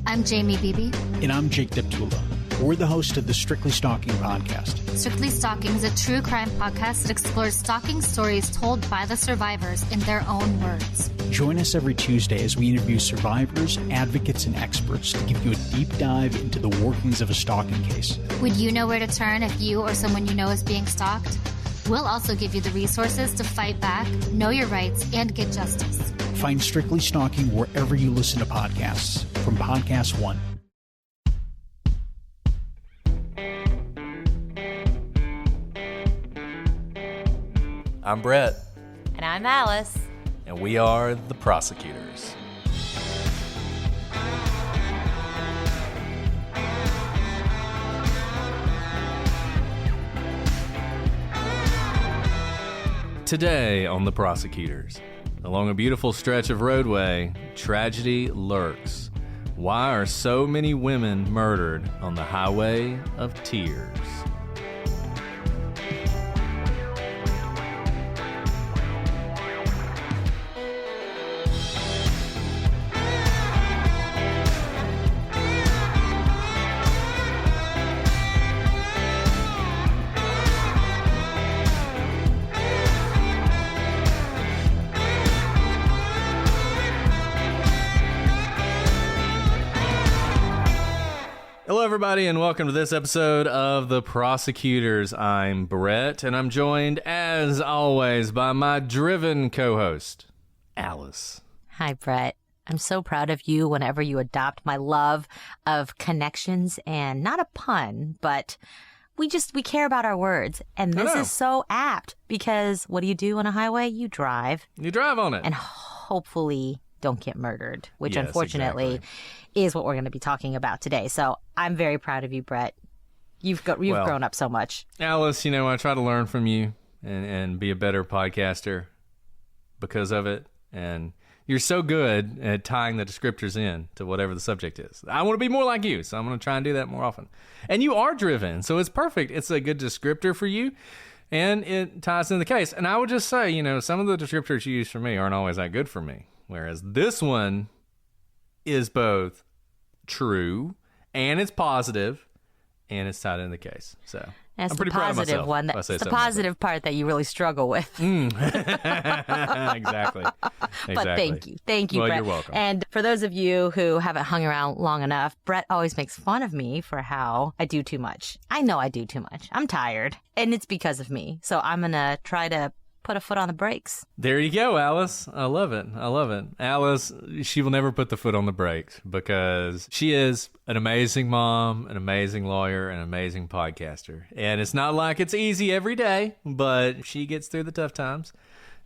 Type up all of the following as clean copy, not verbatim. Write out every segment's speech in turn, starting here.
I'm Jamie Beebe. And I'm Jake Deptula. We're the host of the Strictly Stalking podcast. Strictly Stalking is a true crime podcast that explores stalking stories told by the survivors in their own words. Join us every Tuesday as we interview survivors, advocates, and experts to give you a deep dive into the workings of a stalking case. Would you know where to turn if you or someone you know is being stalked? We'll also give you the resources to fight back, know your rights, and get justice. Find Strictly Stalking wherever you listen to podcasts from Podcast One. I'm Brett. And I'm Alice. And we are the prosecutors. Today on the prosecutors, along a beautiful stretch of roadway, tragedy lurks. Why are so many women murdered on the highway of tears? Hello, everybody, and welcome to this episode of The Prosecutors. I'm Brett, and I'm joined, as always, by my driven co-host, Alice. Hi, Brett. I'm so proud of you whenever you adopt my love of connections and not a pun, but we care about our words. And this is so apt because what do you do on a highway? You drive. You drive on it. And hopefully don't get murdered, which Yes, unfortunately is what we're going to be talking about today. So I'm very proud of you, Brett. You've grown up so much. Alice, I try to learn from you and be a better podcaster because of it. And you're so good at tying the descriptors in to whatever the subject is. I want to be more like you, so I'm going to try and do that more often. And you are driven, so it's perfect. It's a good descriptor for you, and it ties in the case. And I would just say, some of the descriptors you use for me aren't always that good for me, whereas this one is both true and it's positive and it's tied in the case. So that's I'm pretty the positive one. That's the positive part that you really struggle with. Exactly. But thank you, well, Brett. You're welcome. And for those of you who haven't hung around long enough, Brett always makes fun of me for how I do too much. I know I do too much. I'm tired, and it's because of me. So I'm gonna try to put a foot on the brakes. There you go, Alice. I love it. Alice, she will never put the foot on the brakes because she is an amazing mom, an amazing lawyer, an amazing podcaster. And it's not like it's easy every day, but she gets through the tough times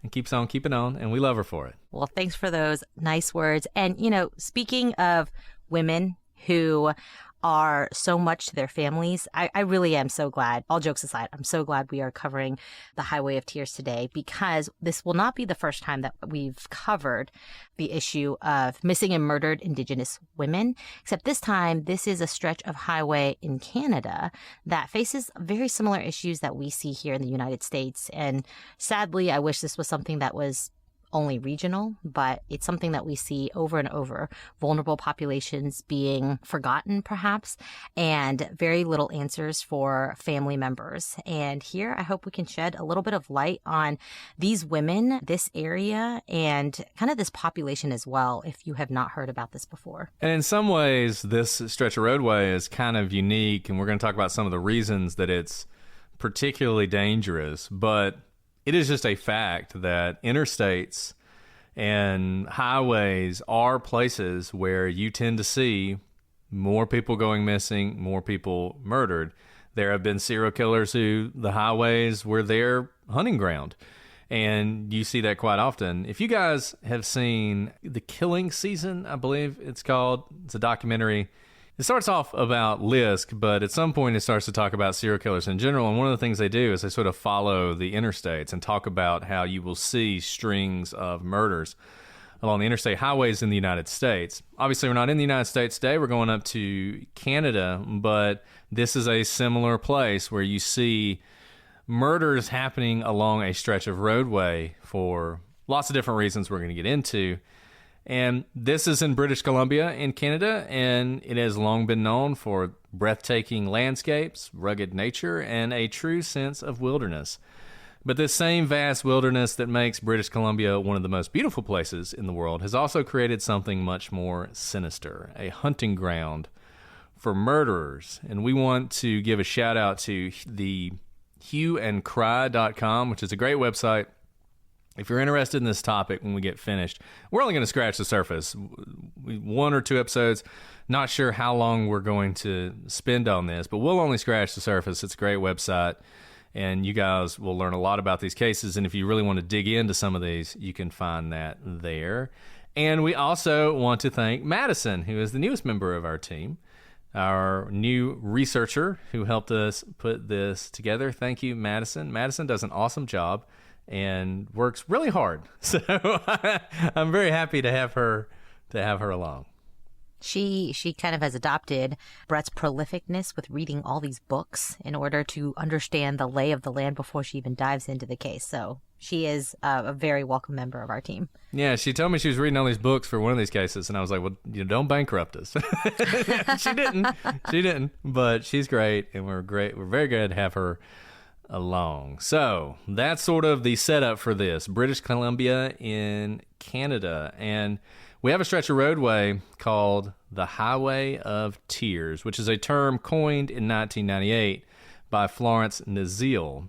and keeps on keeping on, and we love her for it. Well, thanks for those nice words. And, speaking of women who are so much to their families, I really am so glad, all jokes aside, I'm so glad we are covering the Highway of Tears today, because this will not be the first time that we've covered the issue of missing and murdered Indigenous women, except this time this is a stretch of highway in Canada that faces very similar issues that we see here in the United States. And sadly, I wish this was something that was only regional, but it's something that we see over and over. Vulnerable populations being forgotten, perhaps, and very little answers for family members. And here, I hope we can shed a little bit of light on these women, this area, and kind of this population as well, if you have not heard about this before. And in some ways, this stretch of roadway is kind of unique, and we're going to talk about some of the reasons that it's particularly dangerous, but it is just a fact that interstates and highways are places where you tend to see more people going missing, more people murdered. There have been serial killers who the highways were their hunting ground, and you see that quite often. If you guys have seen The Killing Season, I believe it's called, it's a documentary. It starts off about Lisk, but at some point it starts to talk about serial killers in general. And one of the things they do is they sort of follow the interstates and talk about how you will see strings of murders along the interstate highways in the United States. Obviously, we're not in the United States today. We're going up to Canada, but this is a similar place where you see murders happening along a stretch of roadway for lots of different reasons we're going to get into. And this is in British Columbia in Canada, and it has long been known for breathtaking landscapes, rugged nature, and a true sense of wilderness. But this same vast wilderness that makes British Columbia one of the most beautiful places in the world has also created something much more sinister, a hunting ground for murderers. And we want to give a shout out to the hueandcry.com, which is a great website. If you're interested in this topic when we get finished, we're only going to scratch the surface. 1 or 2 episodes, not sure how long we're going to spend on this, but we'll only scratch the surface. It's a great website, and you guys will learn a lot about these cases. And if you really want to dig into some of these, you can find that there. And we also want to thank Madison, who is the newest member of our team, our new researcher who helped us put this together. Thank you, Madison. Madison does an awesome job and works really hard. So I'm very happy to have her along. She kind of has adopted Brett's prolificness with reading all these books in order to understand the lay of the land before she even dives into the case. So she is a very welcome member of our team. Yeah, she told me she was reading all these books for one of these cases, and I was like, well, don't bankrupt us. She didn't, but she's great, and we're very glad to have her along. So that's sort of the setup for this. British Columbia in Canada. And we have a stretch of roadway called the Highway of Tears, which is a term coined in 1998 by Florence Niziel.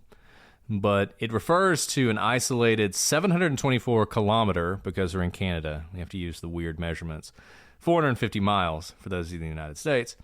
But it refers to an isolated 724 kilometer, because we're in Canada, we have to use the weird measurements, 450 miles for those in the United States,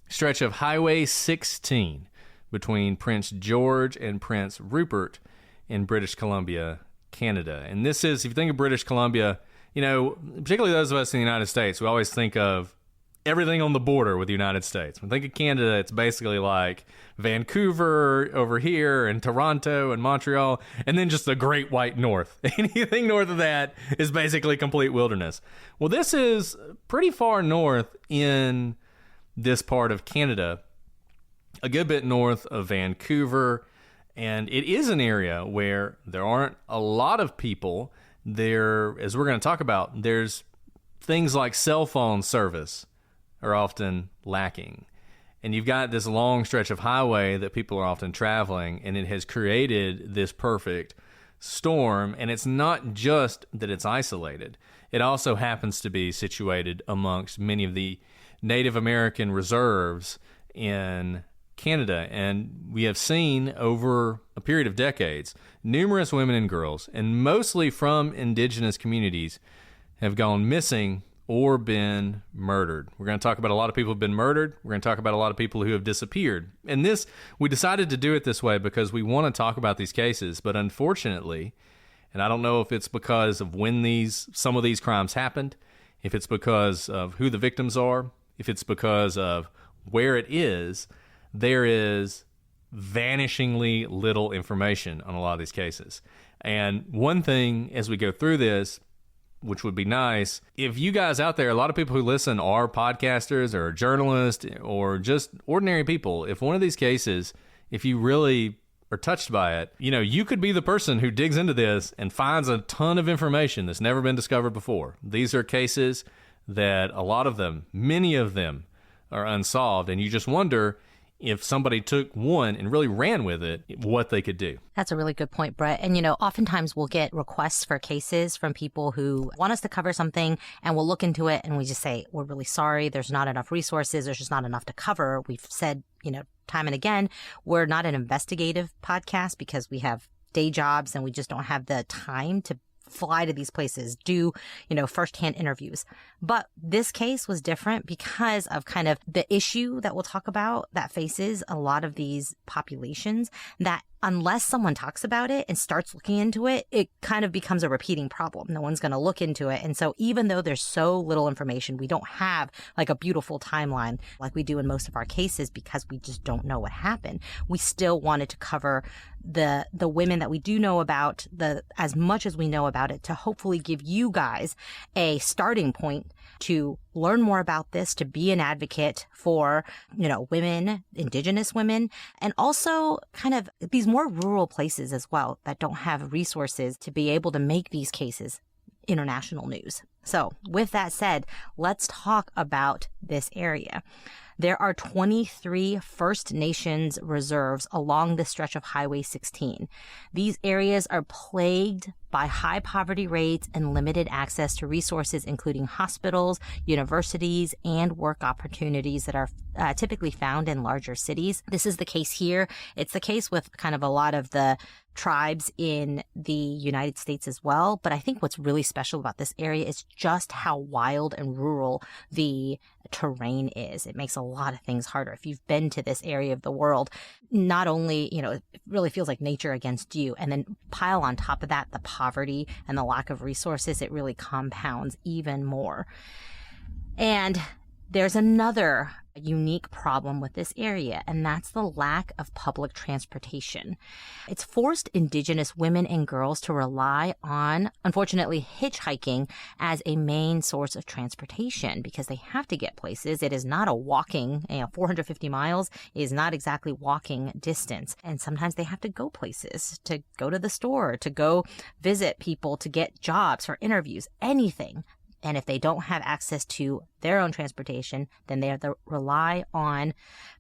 stretch of Highway 16 between Prince George and Prince Rupert in British Columbia, Canada. And this is, if you think of British Columbia, particularly those of us in the United States, we always think of everything on the border with the United States. When we think of Canada, it's basically like Vancouver over here and Toronto and Montreal, and then just the Great White North. Anything north of that is basically complete wilderness. Well, this is pretty far north in this part of Canada, a good bit north of Vancouver, and it is an area where there aren't a lot of people. There, as we're going to talk about, there's things like cell phone service are often lacking. And you've got this long stretch of highway that people are often traveling, and it has created this perfect storm. And it's not just that it's isolated. It also happens to be situated amongst many of the Native American reserves in Canada. And we have seen over a period of decades, numerous women and girls, and mostly from indigenous communities, have gone missing or been murdered. We're going to talk about a lot of people who have been murdered. We're going to talk about a lot of people who have disappeared. And this, we decided to do it this way because we want to talk about these cases, but unfortunately, and I don't know if it's because of when some of these crimes happened, if it's because of who the victims are, if it's because of where it is, there is vanishingly little information on a lot of these cases. And one thing as we go through this, which would be nice, if you guys out there, a lot of people who listen are podcasters or journalists or just ordinary people, if one of these cases, if you really are touched by it, you could be the person who digs into this and finds a ton of information that's never been discovered before. These are cases that a lot of them, many of them, are unsolved, and you just wonder if somebody took one and really ran with it, what they could do. That's a really good point, Brett. And, oftentimes we'll get requests for cases from people who want us to cover something, and we'll look into it and we just say, we're really sorry. There's not enough resources. There's just not enough to cover. We've said, time and again, we're not an investigative podcast because we have day jobs and we just don't have the time to fly to these places, do, firsthand interviews. But this case was different because of kind of the issue that we'll talk about that faces a lot of these populations, that unless someone talks about it and starts looking into it, it kind of becomes a repeating problem. No one's going to look into it. And so even though there's so little information, we don't have like a beautiful timeline like we do in most of our cases because we just don't know what happened. We still wanted to cover the women that we do know about, as much as we know about it, to hopefully give you guys a starting point to learn more about this, to be an advocate for, women, indigenous women, and also kind of these more rural places as well that don't have resources to be able to make these cases international news. So with that said, let's talk about this area. There are 23 First Nations reserves along the stretch of Highway 16. These areas are plagued by high poverty rates and limited access to resources, including hospitals, universities, and work opportunities that are typically found in larger cities. This is the case here. It's the case with kind of a lot of the tribes in the United States as well. But I think what's really special about this area is just how wild and rural the terrain is. It makes a lot of things harder. If you've been to this area of the world, not only, it really feels like nature against you, and then pile on top of that the poverty and the lack of resources, it really compounds even more. And there's another unique problem with this area, and that's the lack of public transportation. It's forced Indigenous women and girls to rely on, unfortunately, hitchhiking as a main source of transportation because they have to get places. It is not a walking, 450 miles is not exactly walking distance. And sometimes they have to go places, to go to the store, to go visit people, to get jobs, for interviews, anything. And if they don't have access to their own transportation, then they have to rely on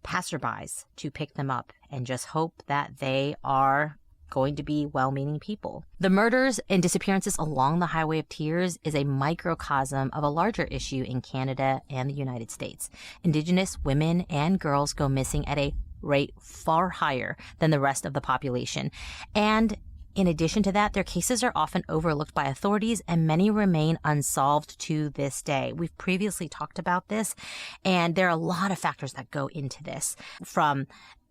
passerbys to pick them up and just hope that they are going to be well-meaning people. The murders and disappearances along the Highway of Tears is a microcosm of a larger issue in Canada and the United States. Indigenous women and girls go missing at a rate far higher than the rest of the population. And in addition to that, their cases are often overlooked by authorities, and many remain unsolved to this day. We've previously talked about this, and there are a lot of factors that go into this, from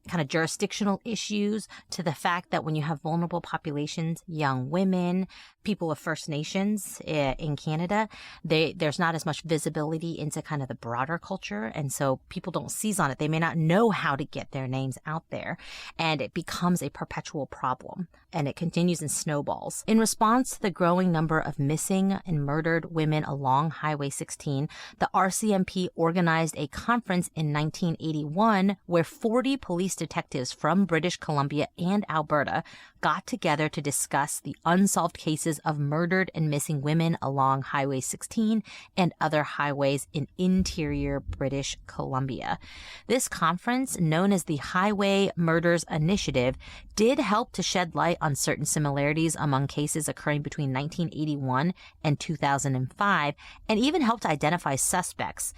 kind of jurisdictional issues to the fact that when you have vulnerable populations, young women, people of First Nations in Canada, there's not as much visibility into kind of the broader culture. And so people don't seize on it. They may not know how to get their names out there. And it becomes a perpetual problem. And it continues and snowballs. In response to the growing number of missing and murdered women along Highway 16, the RCMP organized a conference in 1981 where 40 police detectives from British Columbia and Alberta got together to discuss the unsolved cases of murdered and missing women along Highway 16 and other highways in interior British Columbia. This conference, known as the Highway Murders Initiative, did help to shed light on certain similarities among cases occurring between 1981 and 2005, and even helped to identify suspects.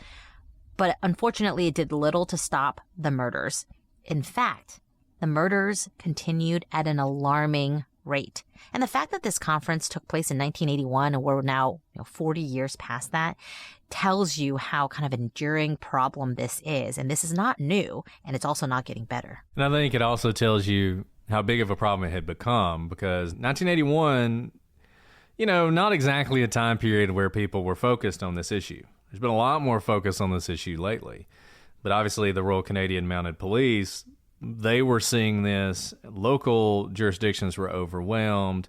But unfortunately, it did little to stop the murders. In fact, the murders continued at an alarming rate. And the fact that this conference took place in 1981 and we're now 40 years past that tells you how kind of enduring problem this is. And this is not new, and it's also not getting better. And I think it also tells you how big of a problem it had become, because 1981, not exactly a time period where people were focused on this issue. There's been a lot more focus on this issue lately. But obviously the Royal Canadian Mounted Police, they were seeing this. Local jurisdictions were overwhelmed.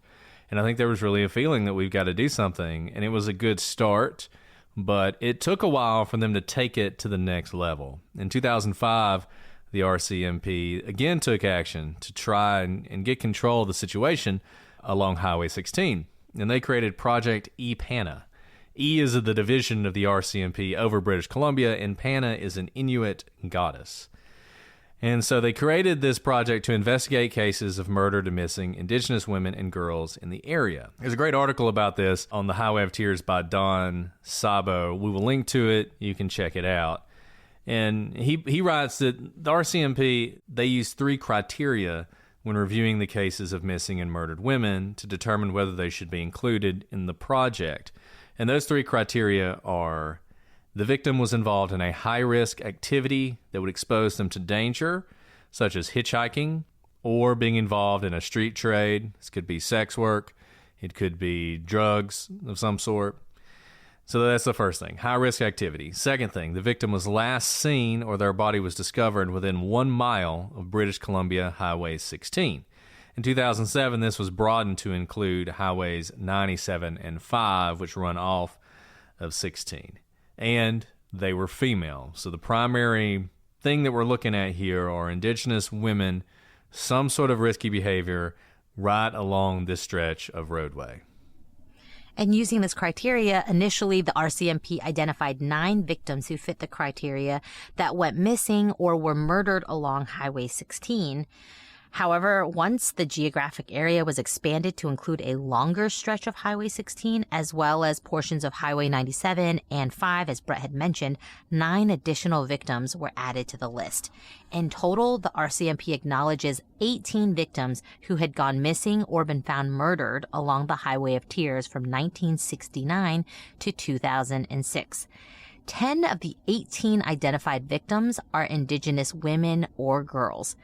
And I think there was really a feeling that we've got to do something. And it was a good start, but it took a while for them to take it to the next level. In 2005, the RCMP again took action to try and get control of the situation along Highway 16. And they created Project E-Pana. E is the division of the RCMP over British Columbia, and Pana is an Inuit goddess. And so they created this project to investigate cases of murdered and missing Indigenous women and girls in the area. There's a great article about this on the Highway of Tears by Don Sabo. We will link to it. You can check it out. And he writes that the RCMP, they use 3 criteria when reviewing the cases of missing and murdered women to determine whether they should be included in the project. And those 3 criteria are: the victim was involved in a high-risk activity that would expose them to danger, such as hitchhiking, or being involved in a street trade. This could be sex work. It could be drugs of some sort. So that's the first thing, high-risk activity. Second thing, the victim was last seen or their body was discovered within 1 mile of British Columbia Highway 16. In 2007, this was broadened to include highways 97 and 5, which run off of 16. And they were female. So the primary thing that we're looking at here are Indigenous women, some sort of risky behavior right along this stretch of roadway. And using this criteria, initially the RCMP identified 9 victims who fit the criteria that went missing or were murdered along Highway 16. However, once the geographic area was expanded to include a longer stretch of Highway 16, as well as portions of Highway 97 and 5, as Brett had mentioned, 9 additional victims were added to the list. In total, the RCMP acknowledges 18 victims who had gone missing or been found murdered along the Highway of Tears from 1969 to 2006. 10 of the 18 identified victims are Indigenous women or girls.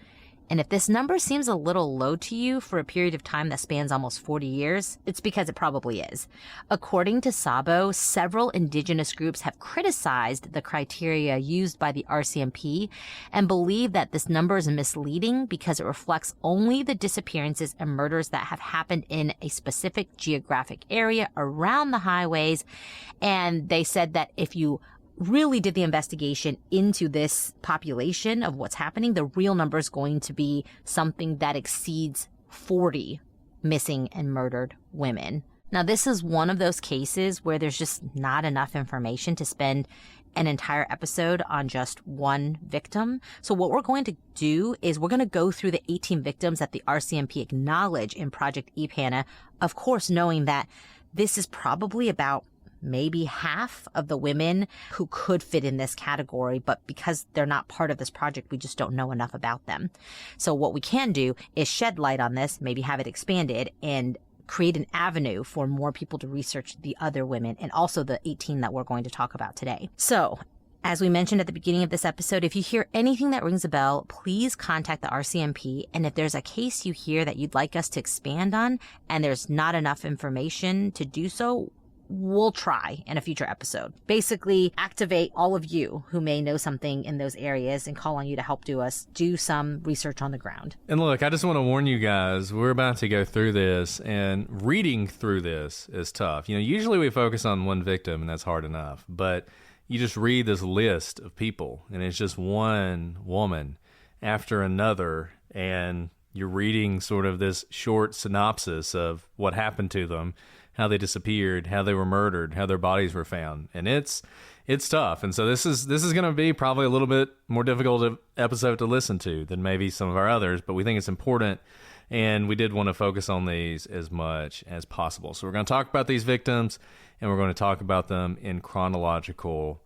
And if this number seems a little low to you for a period of time that spans almost 40 years, it's because it probably is. According to Sabo, several Indigenous groups have criticized the criteria used by the RCMP and believe that this number is misleading because it reflects only the disappearances and murders that have happened in a specific geographic area around the highways. And they said that if you really did the investigation into this population of what's happening, the real number is going to be something that exceeds 40 missing and murdered women. Now, this is one of those cases where there's just not enough information to spend an entire episode on just one victim. So what we're going to do is we're going to go through the 18 victims that the RCMP acknowledge in Project E-Pana, of course, knowing that this is probably about maybe half of the women who could fit in this category, but because they're not part of this project, we just don't know enough about them. So what we can do is shed light on this, maybe have it expanded, and create an avenue for more people to research the other women and also the 18 that we're going to talk about today. So, as we mentioned at the beginning of this episode, if you hear anything that rings a bell, please contact the RCMP. And if there's a case you hear that you'd like us to expand on and there's not enough information to do so, we'll try in a future episode. Basically, activate all of you who may know something in those areas and call on you to help do some research on the ground. And look, I just want to warn you guys, we're about to go through this, and reading through this is tough. Usually we focus on one victim, and that's hard enough. But you just read this list of people, and it's just one woman after another, and you're reading sort of this short synopsis of what happened to them, how they disappeared, how they were murdered, how their bodies were found. And it's tough. And so this is going to be probably a little bit more difficult episode to listen to than maybe some of our others, but we think it's important, and we did want to focus on these as much as possible. So we're going to talk about these victims, and we're going to talk about them in chronological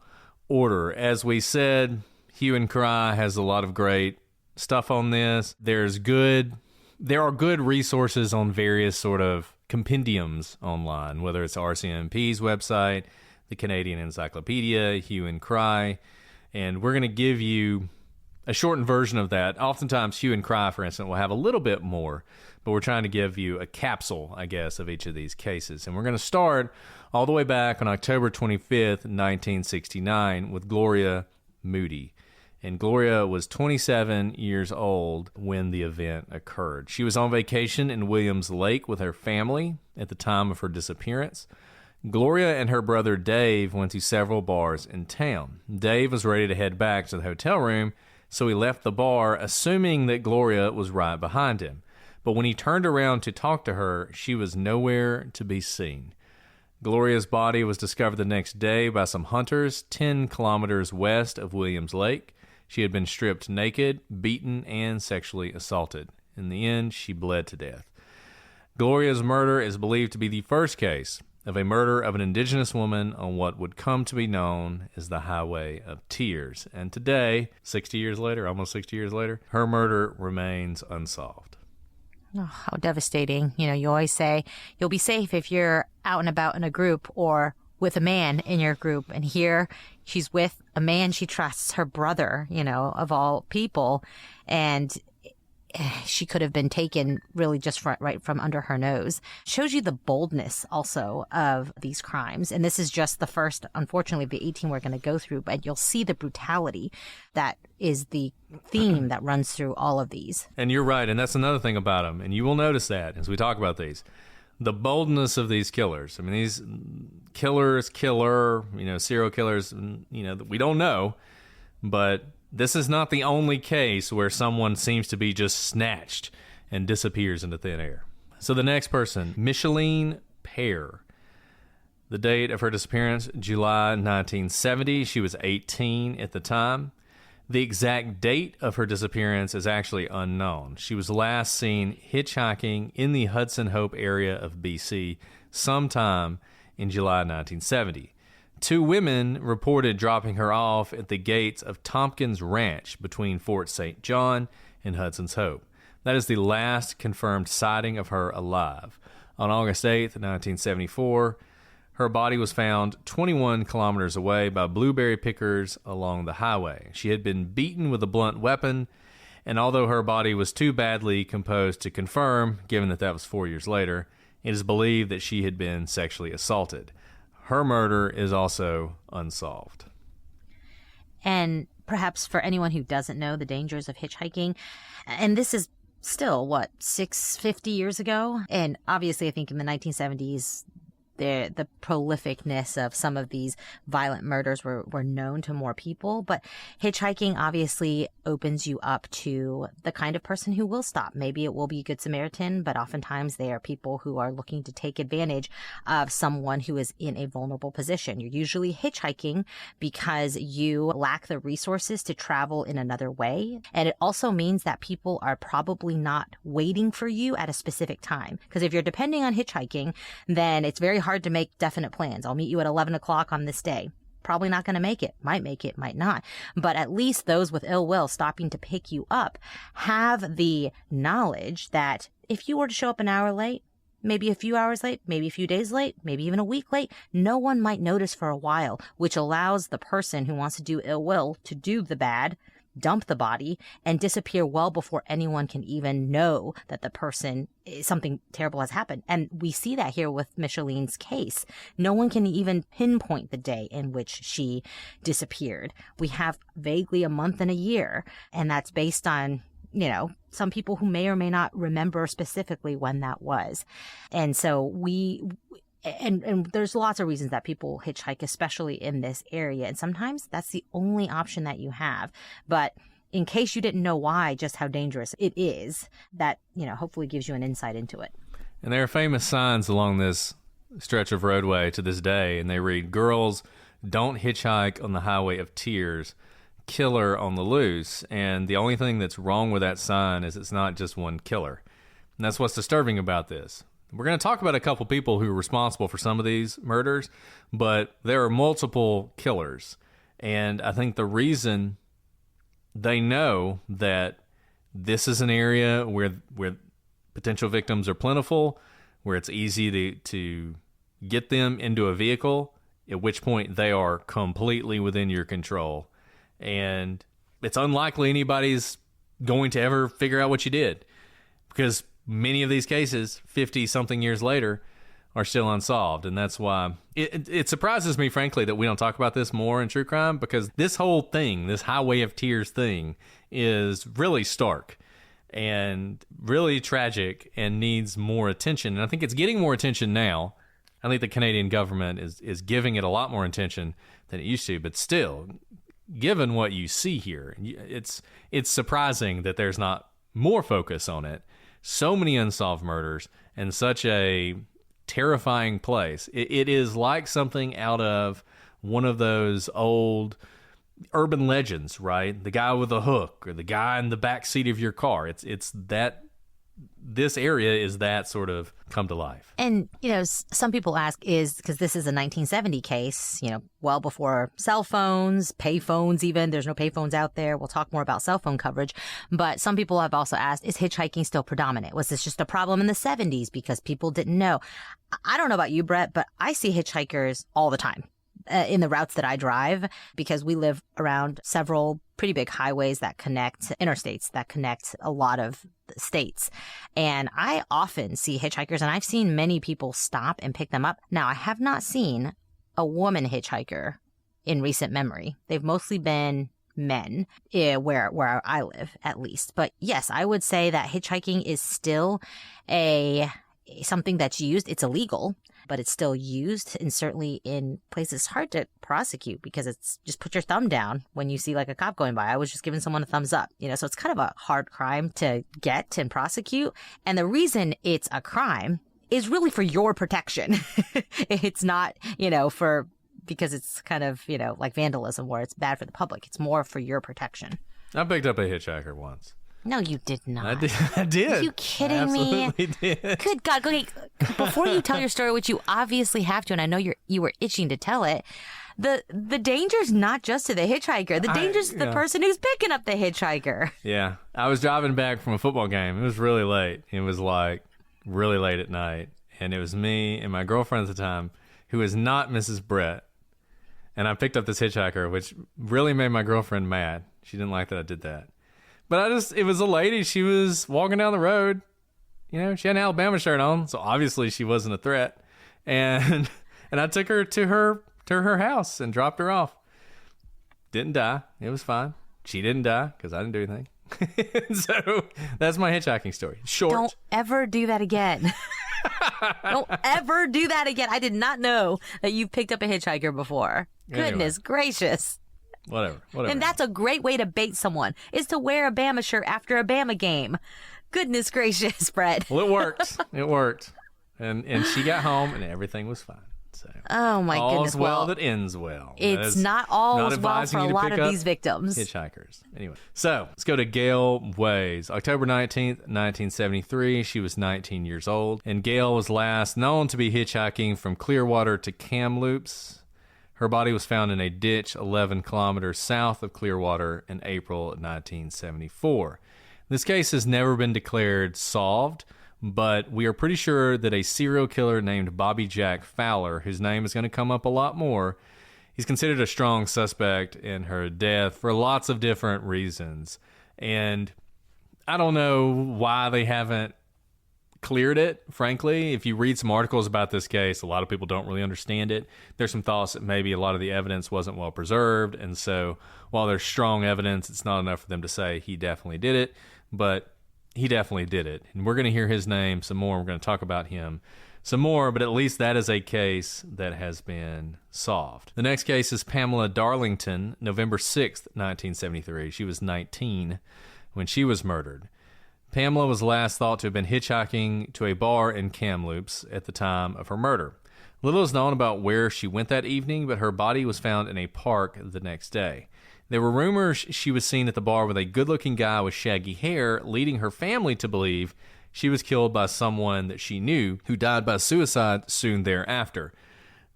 order. As we said, Hue and Cry has a lot of great stuff on this. There are good resources on various sort of compendiums online, whether it's RCMP's website, the Canadian Encyclopedia, Hue and Cry, and we're going to give you a shortened version of that. Oftentimes, Hue and Cry, for instance, will have a little bit more, but we're trying to give you a capsule, I guess, of each of these cases. And we're going to start all the way back on October 25th, 1969, with Gloria Moody. And Gloria was 27 years old when the event occurred. She was on vacation in Williams Lake with her family at the time of her disappearance. Gloria and her brother Dave went to several bars in town. Dave was ready to head back to the hotel room, so he left the bar, assuming that Gloria was right behind him. But when he turned around to talk to her, she was nowhere to be seen. Gloria's body was discovered the next day by some hunters 10 kilometers west of Williams Lake. She had been stripped naked, beaten, and sexually assaulted. In the end, she bled to death. Gloria's murder is believed to be the first case of a murder of an Indigenous woman on what would come to be known as the Highway of Tears. And today, 60 years later, almost 60 years later, her murder remains unsolved. Oh, how devastating. You always say you'll be safe if you're out and about in a group or with a man in your group. And here she's with a man she trusts, her brother, of all people. And she could have been taken really just right from under her nose. Shows you the boldness also of these crimes. And this is just the first, unfortunately, of the 18 we're going to go through, but you'll see the brutality that is the theme that runs through all of these. And you're right. And that's another thing about them. And you will notice that as we talk about these. The boldness of these killers. I mean, these killer, serial killers, we don't know, but this is not the only case where someone seems to be just snatched and disappears into thin air. So the next person, Micheline Pear. The date of her disappearance, July 1970. She was 18 at the time. The exact date of her disappearance is actually unknown. She was last seen hitchhiking in the Hudson Hope area of BC sometime in July 1970. 2 women reported dropping her off at the gates of Tompkins Ranch between Fort St. John and Hudson's Hope. That is the last confirmed sighting of her alive. On August 8th, 1974, her body was found 21 kilometers away by blueberry pickers along the highway. She had been beaten with a blunt weapon, and although her body was too badly composed to confirm, given that that was 4 years later, it is believed that she had been sexually assaulted. Her murder is also unsolved. And perhaps for anyone who doesn't know the dangers of hitchhiking, and this is still, 50 years ago? And obviously, I think in the 1970s, the prolificness of some of these violent murders were known to more people, but hitchhiking obviously opens you up to the kind of person who will stop. Maybe it will be a good Samaritan, but oftentimes they are people who are looking to take advantage of someone who is in a vulnerable position. You're usually hitchhiking because you lack the resources to travel in another way. And it also means that people are probably not waiting for you at a specific time. Because if you're depending on hitchhiking, then it's very hard to make definite plans. I'll meet you at 11 o'clock on this day. Probably not going to make it, might not. But at least those with ill will stopping to pick you up have the knowledge that if you were to show up an hour late, maybe a few hours late, maybe a few days late, maybe even a week late, no one might notice for a while, which allows the person who wants to do ill will to do the bad, dump the body, and disappear well before anyone can even know that the person, something terrible has happened. And we see that here with Micheline's case. No one can even pinpoint the day in which she disappeared. We have vaguely a month and a year, and that's based on, some people who may or may not remember specifically when that was. And so And there's lots of reasons that people hitchhike, especially in this area. And sometimes that's the only option that you have. But in case you didn't know why, just how dangerous it is, that, hopefully gives you an insight into it. And there are famous signs along this stretch of roadway to this day, and they read, "Girls, don't hitchhike on the highway of tears. Killer on the loose." And the only thing that's wrong with that sign is it's not just one killer. And that's what's disturbing about this. We're going to talk about a couple people who are responsible for some of these murders, but there are multiple killers. And I think the reason they know that this is an area where potential victims are plentiful, where it's easy to get them into a vehicle, at which point they are completely within your control. And it's unlikely anybody's going to ever figure out what you did, because many of these cases, 50-something years later, are still unsolved. And that's why it surprises me, frankly, that we don't talk about this more in true crime, because this whole thing, this highway of tears thing, is really stark and really tragic and needs more attention. And I think it's getting more attention now. I think the Canadian government is giving it a lot more attention than it used to. But still, given what you see here, it's surprising that there's not more focus on it. So many unsolved murders and such a terrifying place. It is like something out of one of those old urban legends, right? The guy with a hook, or the guy in the back seat of your car. It's that. This area is that sort of come to life. And, some people ask, because this is a 1970 case, well before cell phones, pay phones even. There's no pay phones out there. We'll talk more about cell phone coverage. But some people have also asked, is hitchhiking still predominant? Was this just a problem in the 70s because people didn't know? I don't know about you, Brett, but I see hitchhikers all the time in the routes that I drive, because we live around several pretty big highways that connect, interstates that connect a lot of states. And I often see hitchhikers, and I've seen many people stop and pick them up. Now, I have not seen a woman hitchhiker in recent memory. They've mostly been men, where I live, at least. But yes, I would say that hitchhiking is still something that's used. It's illegal, but it's still used, and certainly in places hard to prosecute, because it's just put your thumb down when you see like a cop going by. I was just giving someone a thumbs up, so it's kind of a hard crime to get and prosecute. And the reason it's a crime is really for your protection. It's not, because it's kind of, like vandalism where it's bad for the public. It's more for your protection. I picked up a hitchhiker once. No, you did not. I did. Are you kidding me? Absolutely did. Good God. Okay, before you tell your story, which you obviously have to, and I know you were itching to tell it, the danger's not just to the hitchhiker. The danger's to the person who's picking up the hitchhiker. Yeah. I was driving back from a football game. It was really late. It was like really late at night. And it was me and my girlfriend at the time, who is not Mrs. Brett. And I picked up this hitchhiker, which really made my girlfriend mad. She didn't like that I did that. But it was a lady. She was walking down the road. She had an Alabama shirt on, so obviously she wasn't a threat. And I took her to her house and dropped her off. Didn't die. It was fine. She didn't die because I didn't do anything. So that's my hitchhiking story. Short. Don't ever do that again. Don't ever do that again. I did not know that you picked up a hitchhiker before. Goodness gracious. Whatever. And that's a great way to bait someone, is to wear a Bama shirt after a Bama game. Goodness gracious, Brett. Well, it worked. It worked. And she got home and everything was fine. So, oh my goodness. All's well that ends well. It's not all's well for a lot of these victims. Hitchhikers. Anyway, so let's go to Gail Ways. October 19th, 1973. She was 19 years old. And Gail was last known to be hitchhiking from Clearwater to Kamloops. Her body was found in a ditch 11 kilometers south of Clearwater in April 1974. This case has never been declared solved, but we are pretty sure that a serial killer named Bobby Jack Fowler, whose name is going to come up a lot more, he's considered a strong suspect in her death for lots of different reasons. And I don't know why they haven't cleared it, frankly. If you read some articles about this case, a lot of people don't really understand it. There's some thoughts that maybe a lot of the evidence wasn't well preserved, and so while there's strong evidence, it's not enough for them to say he definitely did it, but he definitely did it. And we're going to hear his name some more. We're going to talk about him some more, but at least that is a case that has been solved. The next case is Pamela Darlington, November 6th, 1973. She was 19 when she was murdered. Pamela was last thought to have been hitchhiking to a bar in Kamloops at the time of her murder. Little is known about where she went that evening, but her body was found in a park the next day. There were rumors she was seen at the bar with a good-looking guy with shaggy hair, leading her family to believe she was killed by someone that she knew who died by suicide soon thereafter.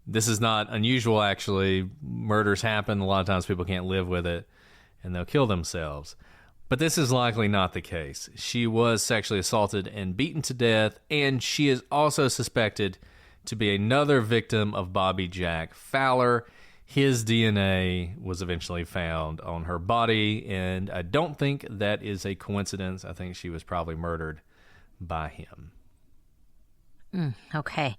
This is not unusual, actually. Murders happen. A lot of times people can't live with it, and they'll kill themselves. But this is likely not the case. She was sexually assaulted and beaten to death, and she is also suspected to be another victim of Bobby Jack Fowler. His DNA was eventually found on her body, and I don't think that is a coincidence. I think she was probably murdered by him. Okay.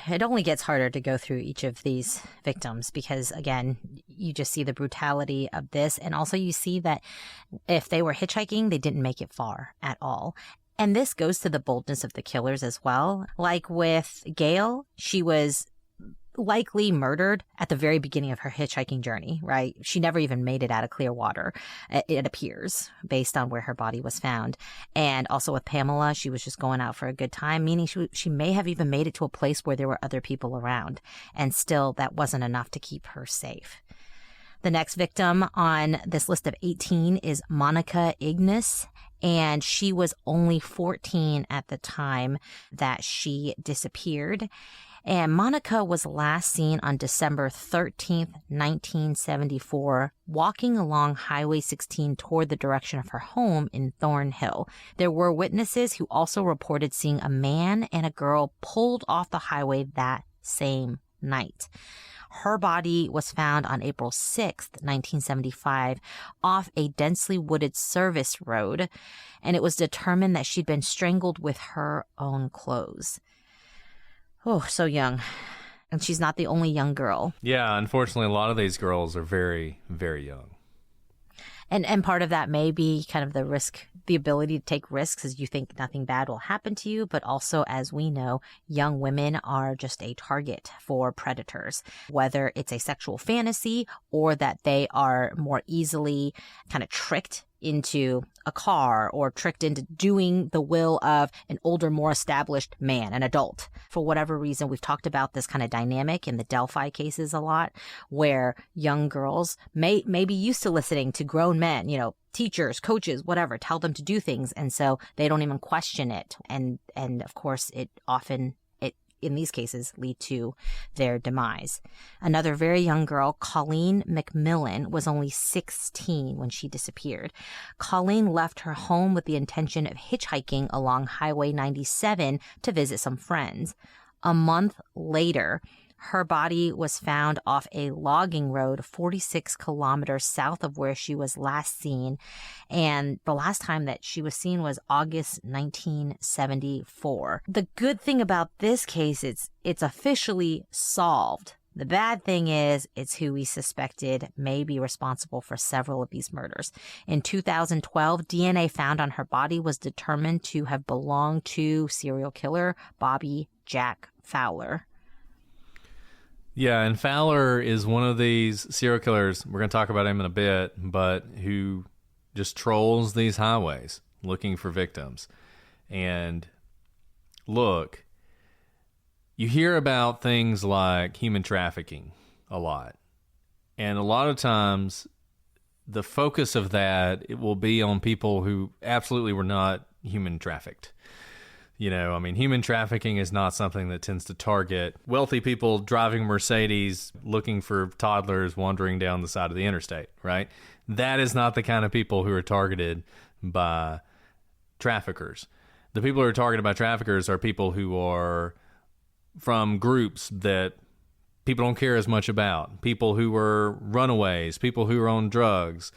It only gets harder to go through each of these victims because, again, you just see the brutality of this. And also you see that if they were hitchhiking, they didn't make it far at all. And this goes to the boldness of the killers as well. Like with Gail, she was likely murdered at the very beginning of her hitchhiking journey, right? She never even made it out of Clearwater, it appears, based on where her body was found. And also with Pamela, she was just going out for a good time, meaning she may have even made it to a place where there were other people around. And still, that wasn't enough to keep her safe. The next victim on this list of 18 is Monica Ignis, and she was only 14 at the time that she disappeared. And Monica was last seen on December 13th, 1974, walking along Highway 16 toward the direction of her home in Thornhill. There were witnesses who also reported seeing a man and a girl pulled off the highway that same night. Her body was found on April 6th, 1975, off a densely wooded service road, and it was determined that she'd been strangled with her own clothes. Oh, so young. And she's not the only young girl. Yeah, unfortunately, a lot of these girls are very, very young. And part of that may be kind of the risk, the ability to take risks as you think nothing bad will happen to you. But also, as we know, young women are just a target for predators, whether it's a sexual fantasy or that they are more easily kind of tricked into a car or tricked into doing the will of an older, more established man, an adult. For whatever reason, we've talked about this kind of dynamic in the Delphi cases a lot, where young girls may be used to listening to grown men, teachers, coaches, whatever, tell them to do things. And so they don't even question it. And of course, it often in these cases lead to their demise. Another very young girl, Colleen McMillan, was only 16 when she disappeared. Colleen left her home with the intention of hitchhiking along Highway 97 to visit some friends. A month later, her body was found off a logging road 46 kilometers south of where she was last seen. And the last time that she was seen was August 1974. The good thing about this case is it's officially solved. The bad thing is it's who we suspected may be responsible for several of these murders. In 2012, DNA found on her body was determined to have belonged to serial killer Bobby Jack Fowler. Yeah, and Fowler is one of these serial killers, we're going to talk about him in a bit, but who just trolls these highways looking for victims. And look, you hear about things like human trafficking a lot. And a lot of times the focus of that, it will be on people who absolutely were not human trafficked. Human trafficking is not something that tends to target wealthy people driving Mercedes looking for toddlers wandering down the side of the interstate, right? That is not the kind of people who are targeted by traffickers. The people who are targeted by traffickers are people who are from groups that people don't care as much about, people who are runaways, people who are on drugs,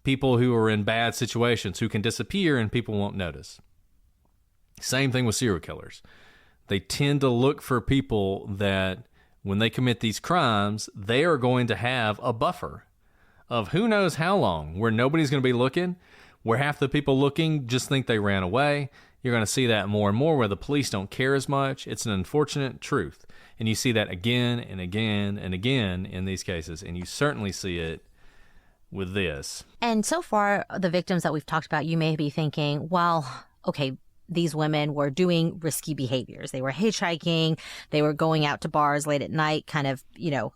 people who are in bad situations who can disappear and people won't notice. Same thing with serial killers. They tend to look for people that when they commit these crimes, they are going to have a buffer of who knows how long, where nobody's going to be looking, where half the people looking just think they ran away. You're going to see that more and more where the police don't care as much. It's an unfortunate truth. And you see that again and again and again in these cases. And you certainly see it with this. And so far, the victims that we've talked about, you may be thinking, well, okay, these women were doing risky behaviors. They were hitchhiking. They were going out to bars late at night, kind of,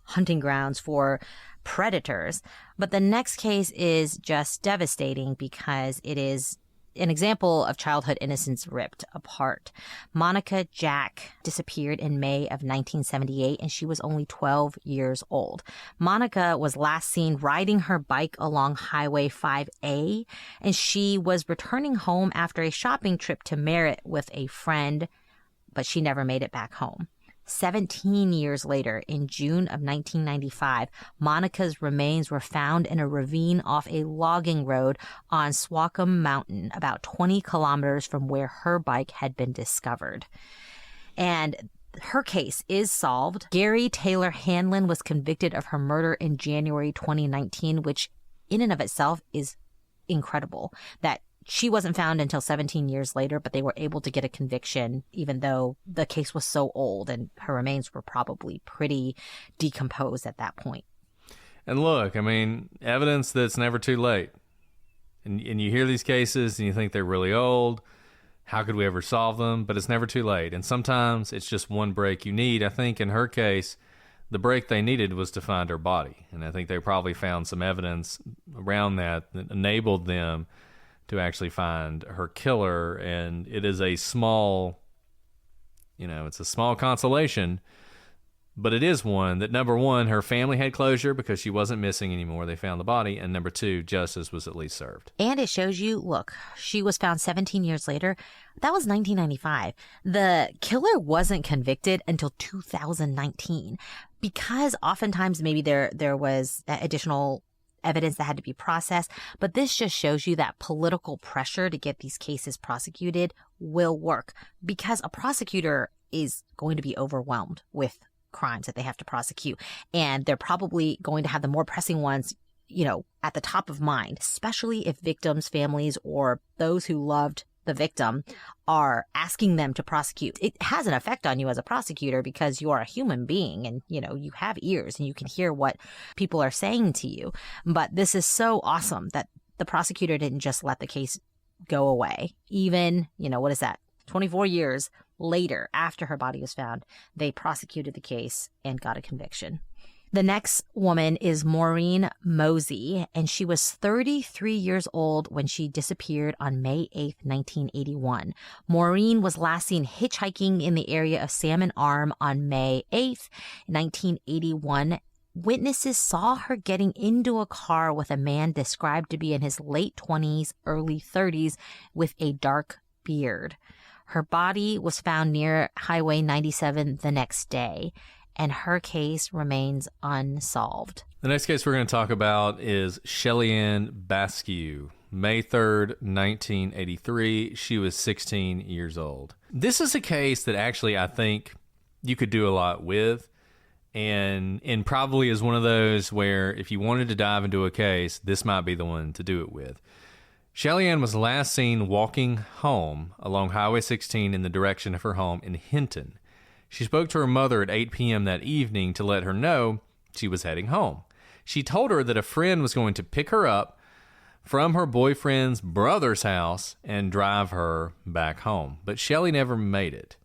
hunting grounds for predators. But the next case is just devastating because it is an example of childhood innocence ripped apart. Monica Jack disappeared in May of 1978, and she was only 12 years old. Monica was last seen riding her bike along Highway 5A, and she was returning home after a shopping trip to Merritt with a friend, but she never made it back home. 17 years later, in June of 1995, Monica's remains were found in a ravine off a logging road on Swacum Mountain, about 20 kilometers from where her bike had been discovered. And her case is solved. Gary Taylor Hanlon was convicted of her murder in January 2019, which in and of itself is incredible. That she wasn't found until 17 years later, but they were able to get a conviction, even though the case was so old and her remains were probably pretty decomposed at that point. And look, evidence that's never too late. And you hear these cases and you think they're really old. How could we ever solve them? But it's never too late. And sometimes it's just one break you need. I think in her case, the break they needed was to find her body. And I think they probably found some evidence around that enabled them to actually find her killer. And it is a small, it's a small consolation, but it is one that, number one, her family had closure because she wasn't missing anymore. They found the body. And number two, justice was at least served. And it shows you, look, she was found 17 years later. That was 1995. The killer wasn't convicted until 2019 because oftentimes maybe there was additional evidence that had to be processed. But this just shows you that political pressure to get these cases prosecuted will work because a prosecutor is going to be overwhelmed with crimes that they have to prosecute. And they're probably going to have the more pressing ones, at the top of mind, especially if victims' families or those who loved the victim are asking them to prosecute. It has an effect on you as a prosecutor because you are a human being and, you have ears and you can hear what people are saying to you. But this is so awesome that the prosecutor didn't just let the case go away. Even, 24 years later, after her body was found, they prosecuted the case and got a conviction. The next woman is Maureen Mosey, and she was 33 years old when she disappeared on May 8th, 1981. Maureen was last seen hitchhiking in the area of Salmon Arm on May 8th, 1981. Witnesses saw her getting into a car with a man described to be in his late 20s, early 30s, with a dark beard. Her body was found near Highway 97 the next day, and her case remains unsolved. The next case we're going to talk about is Shelly-Ann Baskew. May 3rd, 1983. She was 16 years old. This is a case that actually I think you could do a lot with, and probably is one of those where if you wanted to dive into a case, this might be the one to do it with. Shelly-Ann was last seen walking home along Highway 16 in the direction of her home in Hinton. She spoke to her mother at 8 p.m. that evening to let her know she was heading home. She told her that a friend was going to pick her up from her boyfriend's brother's house and drive her back home. But Shelly never made it.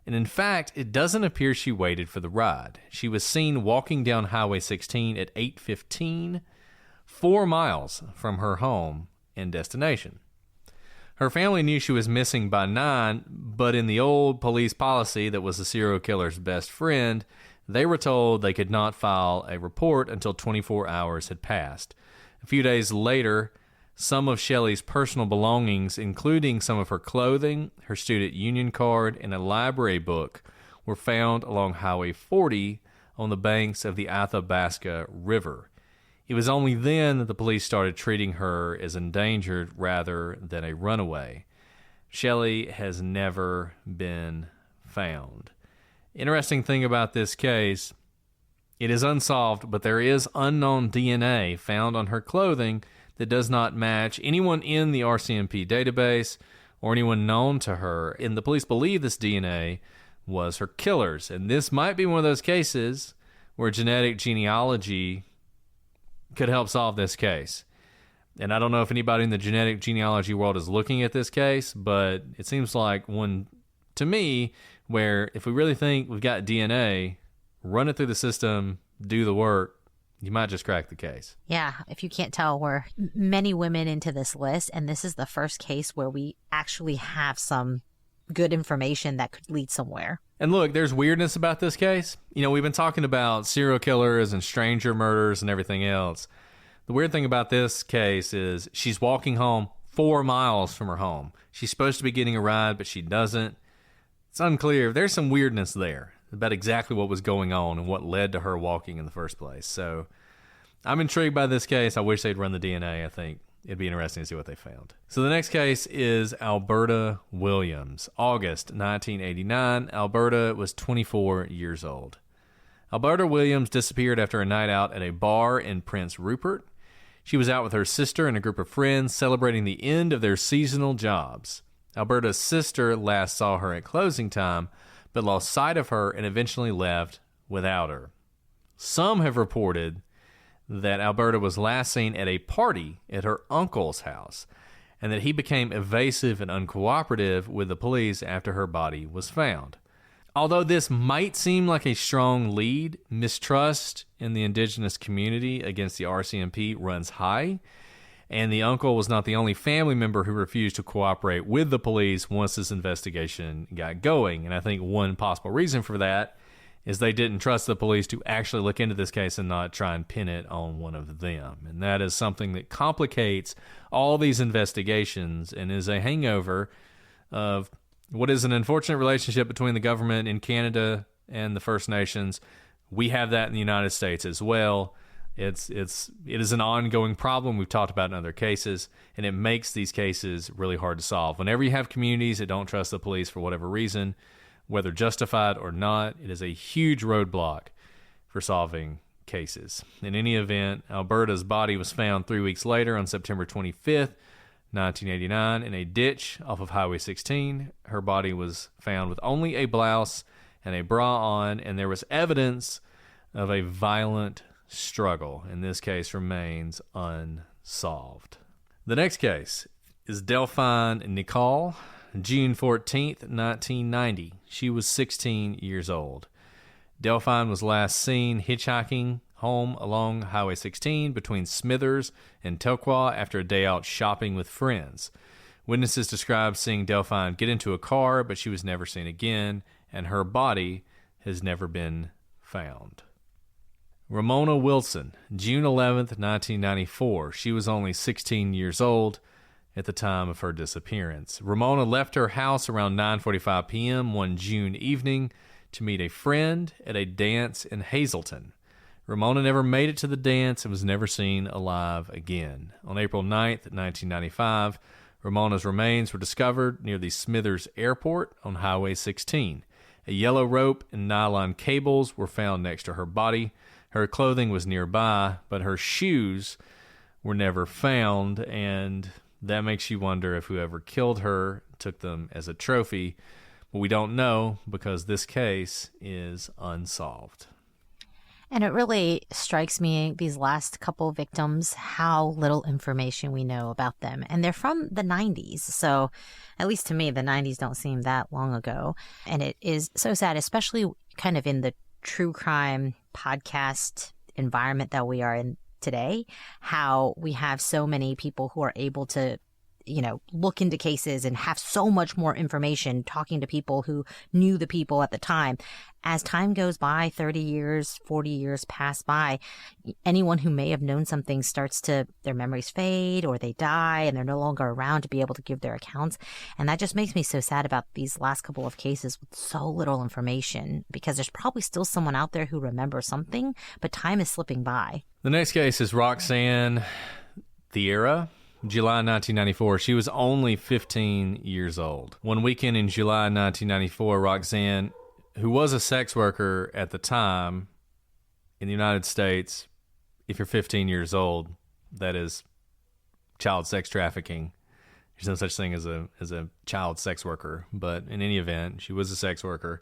And in fact, it doesn't appear she waited for the ride. She was seen walking down Highway 16 at 8:15, 4 miles from her home and destination. Her family knew she was missing by 9, but in the old police policy that was the serial killer's best friend, they were told they could not file a report until 24 hours had passed. A few days later, some of Shelly's personal belongings, including some of her clothing, her student union card, and a library book, were found along Highway 40 on the banks of the Athabasca River. It was only then that the police started treating her as endangered rather than a runaway. Shelly has never been found. Interesting thing about this case, it is unsolved, but there is unknown DNA found on her clothing that does not match anyone in the RCMP database or anyone known to her. And the police believe this DNA was her killer's. And this might be one of those cases where genetic genealogy could help solve this case. And I don't know if anybody in the genetic genealogy world is looking at this case, but it seems like one, to me, where if we really think we've got DNA, run it through the system, do the work, you might just crack the case. Yeah, if you can't tell, we're many women into this list, and this is the first case where we actually have some good information that could lead somewhere. And look, there's weirdness about this case. We've been talking about serial killers and stranger murders and everything else. The weird thing about this case is she's walking home 4 miles from her home. She's supposed to be getting a ride, but she doesn't. It's unclear. There's some weirdness there about exactly what was going on and what led to her walking in the first place. So I'm intrigued by this case. I wish they'd run the DNA. I think it'd be interesting to see what they found. So the next case is Alberta Williams. August 1989. Alberta was 24 years old. Alberta Williams disappeared after a night out at a bar in Prince Rupert. She was out with her sister and a group of friends celebrating the end of their seasonal jobs. Alberta's sister last saw her at closing time, but lost sight of her and eventually left without her. Some have reported that Alberta was last seen at a party at her uncle's house, and that he became evasive and uncooperative with the police after her body was found. Although this might seem like a strong lead, mistrust in the indigenous community against the RCMP runs high, and the uncle was not the only family member who refused to cooperate with the police once this investigation got going. And I think one possible reason for that is they didn't trust the police to actually look into this case and not try and pin it on one of them. And that is something that complicates all these investigations and is a hangover of what is an unfortunate relationship between the government in Canada and the First Nations. We have that in the United States as well. It is an ongoing problem we've talked about in other cases, and it makes these cases really hard to solve. Whenever you have communities that don't trust the police for whatever reason, whether justified or not, it is a huge roadblock for solving cases. In any event, Alberta's body was found 3 weeks later on September 25th, 1989, in a ditch off of Highway 16. Her body was found with only a blouse and a bra on, and there was evidence of a violent struggle. And this case remains unsolved. The next case is Delphine Nicole, June 14th, 1990. She was 16 years old. Delphine was last seen hitchhiking home along Highway 16 between Smithers and Telqua after a day out shopping with friends. Witnesses described seeing Delphine get into a car, but she was never seen again, and her body has never been found. Ramona Wilson, June 11th, 1994. She was only 16 years old at the time of her disappearance. Ramona left her house around 9:45 p.m. one June evening to meet a friend at a dance in Hazleton. Ramona never made it to the dance and was never seen alive again. On April 9th, 1995, Ramona's remains were discovered near the Smithers Airport on Highway 16. A yellow rope and nylon cables were found next to her body. Her clothing was nearby, but her shoes were never found, and that makes you wonder if whoever killed her took them as a trophy. But we don't know because this case is unsolved. And it really strikes me, these last couple victims, how little information we know about them. And they're from the 90s. So at least to me, the 90s don't seem that long ago. And it is so sad, especially kind of in the true crime podcast environment that we are in today, how we have so many people who are able to, look into cases and have so much more information, talking to people who knew the people at the time. As time goes by, 30 years, 40 years pass by, anyone who may have known something their memories fade or they die and they're no longer around to be able to give their accounts. And that just makes me so sad about these last couple of cases with so little information, because there's probably still someone out there who remembers something, but time is slipping by. The next case is Roxanne Thierra, July 1994. She was only 15 years old. One weekend in July 1994, Roxanne, who was a sex worker at the time in the United States, if you're 15 years old, that is child sex trafficking. There's no such thing as a child sex worker, but in any event, she was a sex worker.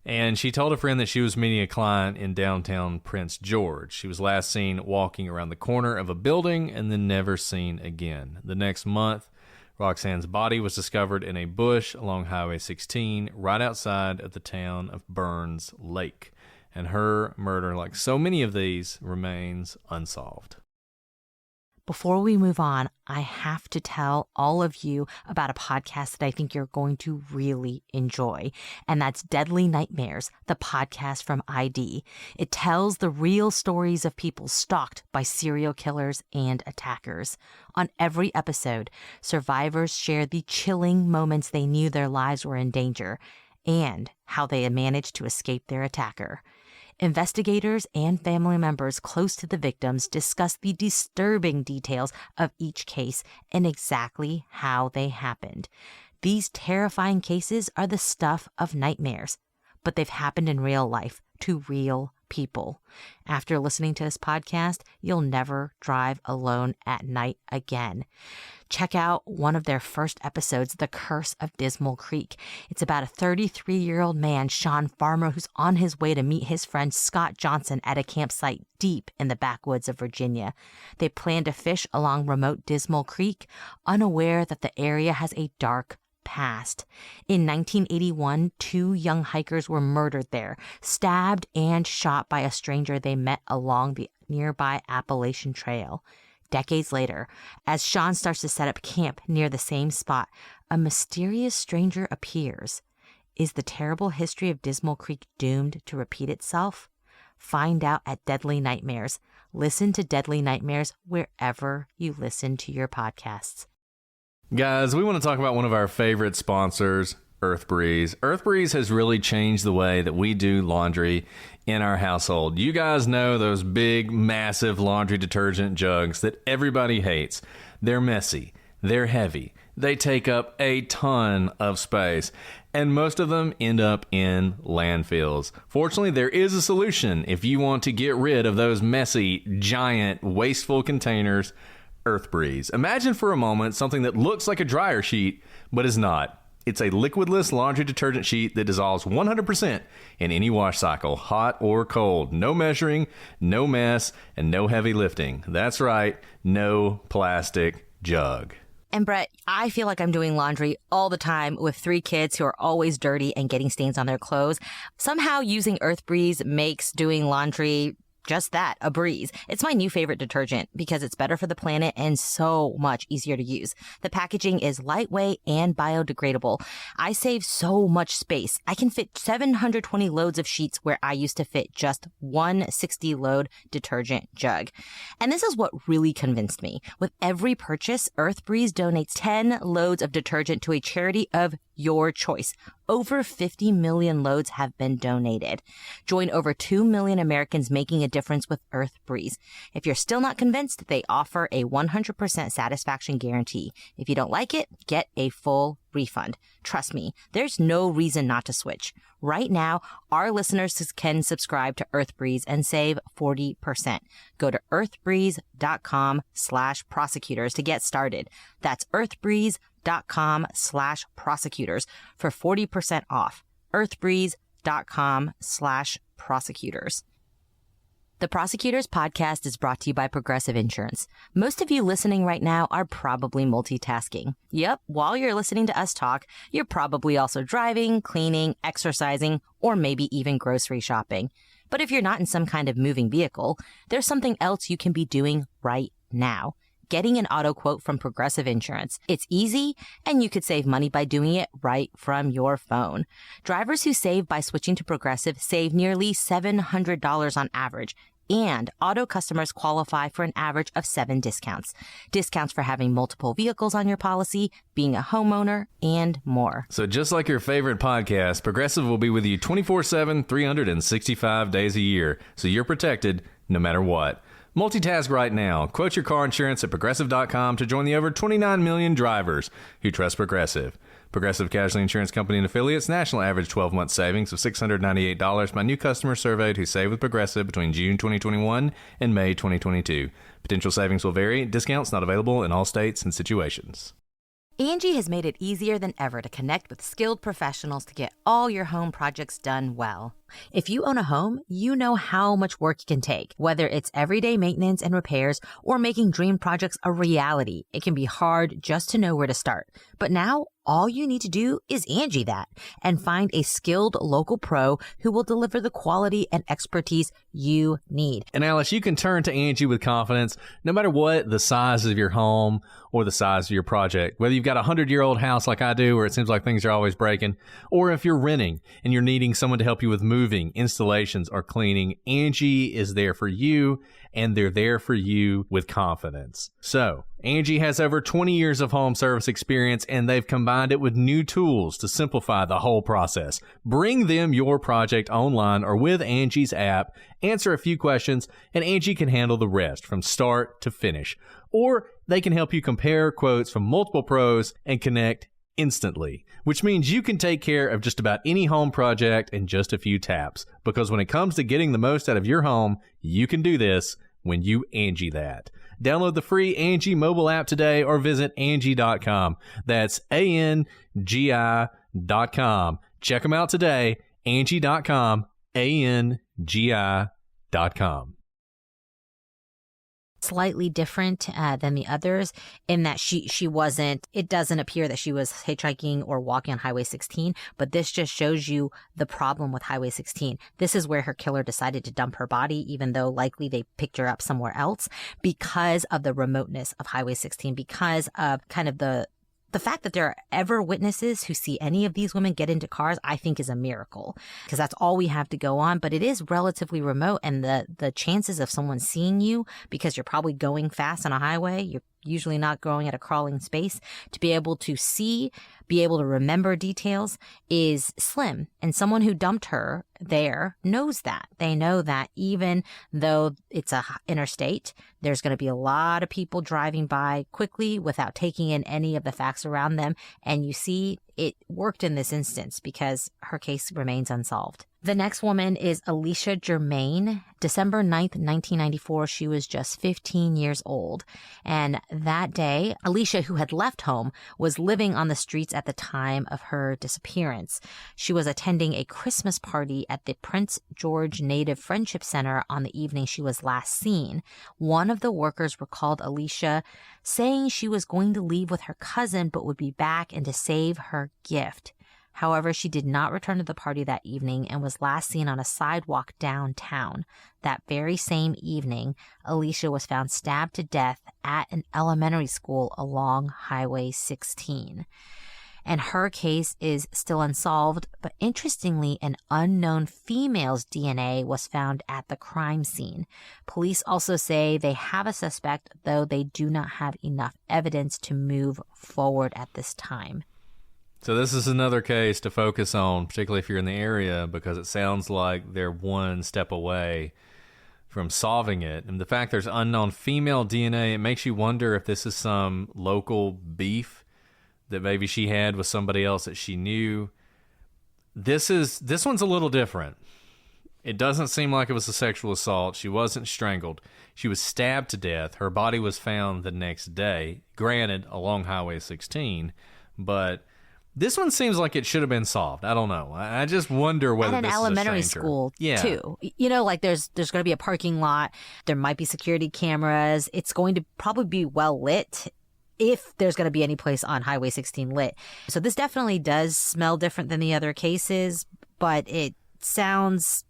And she told a friend that she was meeting a client in downtown Prince George. She was last seen walking around the corner of a building and then never seen again. The next month, Roxanne's body was discovered in a bush along Highway 16 right outside of the town of Burns Lake. And her murder, like so many of these, remains unsolved. Before we move on, I have to tell all of you about a podcast that I think you're going to really enjoy, and that's Deadly Nightmares, the podcast from ID. It tells the real stories of people stalked by serial killers and attackers. On every episode, survivors share the chilling moments they knew their lives were in danger and how they had managed to escape their attacker. Investigators and family members close to the victims discuss the disturbing details of each case and exactly how they happened. These terrifying cases are the stuff of nightmares, but they've happened in real life to real people. After listening to this podcast, you'll never drive alone at night again. Check out one of their first episodes, The Curse of Dismal Creek. It's about a 33-year-old man, Sean Farmer, who's on his way to meet his friend Scott Johnson at a campsite deep in the backwoods of Virginia. They plan to fish along remote Dismal Creek, unaware that the area has a dark past. In 1981, 2 young hikers were murdered there, stabbed and shot by a stranger they met along the nearby Appalachian Trail. Decades later, as Sean starts to set up camp near the same spot, a mysterious stranger appears. Is the terrible history of Dismal Creek doomed to repeat itself? Find out at Deadly Nightmares. Listen to Deadly Nightmares wherever you listen to your podcasts. Guys, we want to talk about one of our favorite sponsors, EarthBreeze. EarthBreeze has really changed the way that we do laundry in our household. You guys know those big, massive laundry detergent jugs that everybody hates. They're messy. They're heavy. They take up a ton of space, and most of them end up in landfills. Fortunately, there is a solution if you want to get rid of those messy, giant, wasteful containers. EarthBreeze. Imagine for a moment something that looks like a dryer sheet, but is not. It's a liquidless laundry detergent sheet that dissolves 100% in any wash cycle, hot or cold. No measuring, no mess, and no heavy lifting. That's right, no plastic, jug. And Brett, I feel like I'm doing laundry all the time with 3 kids who are always dirty and getting stains on their clothes. Somehow using Earth Breeze makes doing laundry just that, a breeze. It's my new favorite detergent because it's better for the planet and so much easier to use. The packaging is lightweight and biodegradable. I save so much space. I can fit 720 loads of sheets where I used to fit just one 60-load detergent jug. And this is what really convinced me. With every purchase, Earth Breeze donates 10 loads of detergent to a charity of your choice. Over 50 million loads have been donated. Join over 2 million Americans making a difference with Earth Breeze. If you're still not convinced, they offer a 100% satisfaction guarantee. If you don't like it, get a full refund. Trust me, there's no reason not to switch. Right now, our listeners can subscribe to Earth Breeze and save 40%. Go to earthbreeze.com/prosecutors to get started. That's earthbreeze.com/prosecutors for 40% off. earthbreeze.com/prosecutors. The Prosecutors Podcast is brought to you by Progressive Insurance. Most of you listening right now are probably multitasking. Yep, while you're listening to us talk, you're probably also driving, cleaning, exercising, or maybe even grocery shopping. But if you're not in some kind of moving vehicle, there's something else you can be doing right now. Getting an auto quote from Progressive Insurance. It's easy, and you could save money by doing it right from your phone. Drivers who save by switching to Progressive save nearly $700 on average, and auto customers qualify for an average of 7 discounts. Discounts for having multiple vehicles on your policy, being a homeowner, and more. So just like your favorite podcast, Progressive will be with you 24/7, 365 days a year, so you're protected no matter what. Multitask right now. Quote your car insurance at Progressive.com to join the over 29 million drivers who trust Progressive. Progressive Casualty Insurance Company and Affiliates. National average 12-month savings of $698 by new customers surveyed who saved with Progressive between June 2021 and May 2022. Potential savings will vary. Discounts not available in all states and situations. Angie has made it easier than ever to connect with skilled professionals to get all your home projects done well. If you own a home, you know how much work it can take. Whether it's everyday maintenance and repairs or making dream projects a reality, it can be hard just to know where to start. But now, all you need to do is Angie that and find a skilled local pro who will deliver the quality and expertise you need. And Alice, you can turn to Angie with confidence no matter what the size of your home or the size of your project. Whether you've got a 100-year-old house like I do where it seems like things are always breaking, or if you're renting and you're needing someone to help you with moving, installations, or cleaning, Angie is there for you, and they're there for you with confidence. So, Angie has over 20 years of home service experience, and they've combined it with new tools to simplify the whole process. Bring them your project online or with Angie's app, answer a few questions, and Angie can handle the rest from start to finish. Or they can help you compare quotes from multiple pros and connect instantly, which means you can take care of just about any home project in just a few taps. Because when it comes to getting the most out of your home, you can do this when you Angie that. Download the free Angie mobile app today or visit Angie.com. That's ANGI.com. Check them out today. Angie.com. ANGI.com. Slightly different than the others in that she wasn't, it doesn't appear that she was hitchhiking or walking on Highway 16, but this just shows you the problem with Highway 16. This is where her killer decided to dump her body, even though likely they picked her up somewhere else, because of the remoteness of Highway 16, because of kind of the fact that there are ever witnesses who see any of these women get into cars, I think is a miracle, because that's all we have to go on. But it is relatively remote, and the chances of someone seeing you, because you're probably going fast on a highway, you're usually not going at a crawling space, to be able to see, be able to remember details is slim. And someone who dumped her there knows that. They know that even though it's a interstate, there's going to be a lot of people driving by quickly without taking in any of the facts around them. And you see, it worked in this instance because her case remains unsolved. The next woman is Alicia Germain. December 9th, 1994, she was just 15 years old. And that day, Alicia, who had left home, was living on the streets at the time of her disappearance. She was attending a Christmas party at the Prince George Native Friendship Center on the evening she was last seen. One of the workers recalled Alicia saying she was going to leave with her cousin but would be back and to save her gift. However, she did not return to the party that evening and was last seen on a sidewalk downtown. That very same evening, Alicia was found stabbed to death at an elementary school along Highway 16. And her case is still unsolved, but interestingly, an unknown female's DNA was found at the crime scene. Police also say they have a suspect, though they do not have enough evidence to move forward at this time. So this is another case to focus on, particularly if you're in the area, because it sounds like they're one step away from solving it. And the fact there's unknown female DNA, it makes you wonder if this is some local beef that maybe she had with somebody else that she knew. This one's a little different. It doesn't seem like it was a sexual assault. She wasn't strangled. She was stabbed to death. Her body was found the next day, granted, along Highway 16, but this one seems like it should have been solved. I don't know. I just wonder whether at an this elementary is a stranger. school, Yeah. too. You know, like there's going to be a parking lot. There might be security cameras. It's going to probably be well lit if there's going to be any place on Highway 16 lit. So this definitely does smell different than the other cases, but it sounds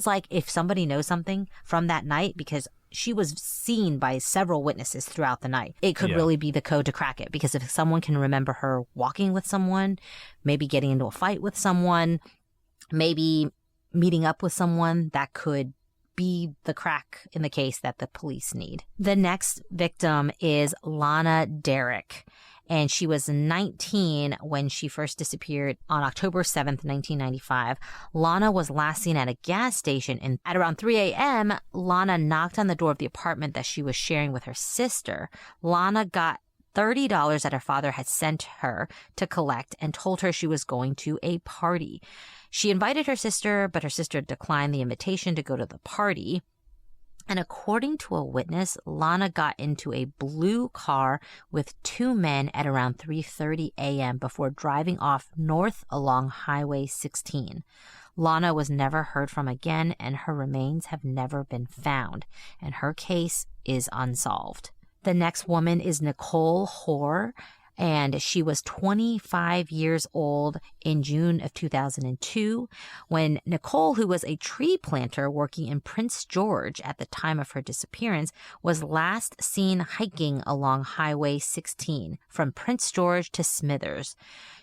like if somebody knows something from that night, because she was seen by several witnesses throughout the night, it could really be the code to crack it. Because if someone can remember her walking with someone, maybe getting into a fight with someone, maybe meeting up with someone, that could be the crack in the case that the police need. The next victim is Lana Derrick, and she was 19 when she first disappeared on October 7th, 1995. Lana was last seen at a gas station, and at around 3 a.m., Lana knocked on the door of the apartment that she was sharing with her sister. Lana got $30 that her father had sent her to collect and told her she was going to a party. She invited her sister, but her sister declined the invitation to go to the party. And according to a witness, Lana got into a blue car with two men at around 3:30 a.m. before driving off north along Highway 16. Lana was never heard from again, and her remains have never been found, and her case is unsolved. The next woman is Nicole Hoare, and she was 25 years old in June of 2002 when Nicole, who was a tree planter working in Prince George at the time of her disappearance, was last seen hiking along Highway 16 from Prince George to Smithers.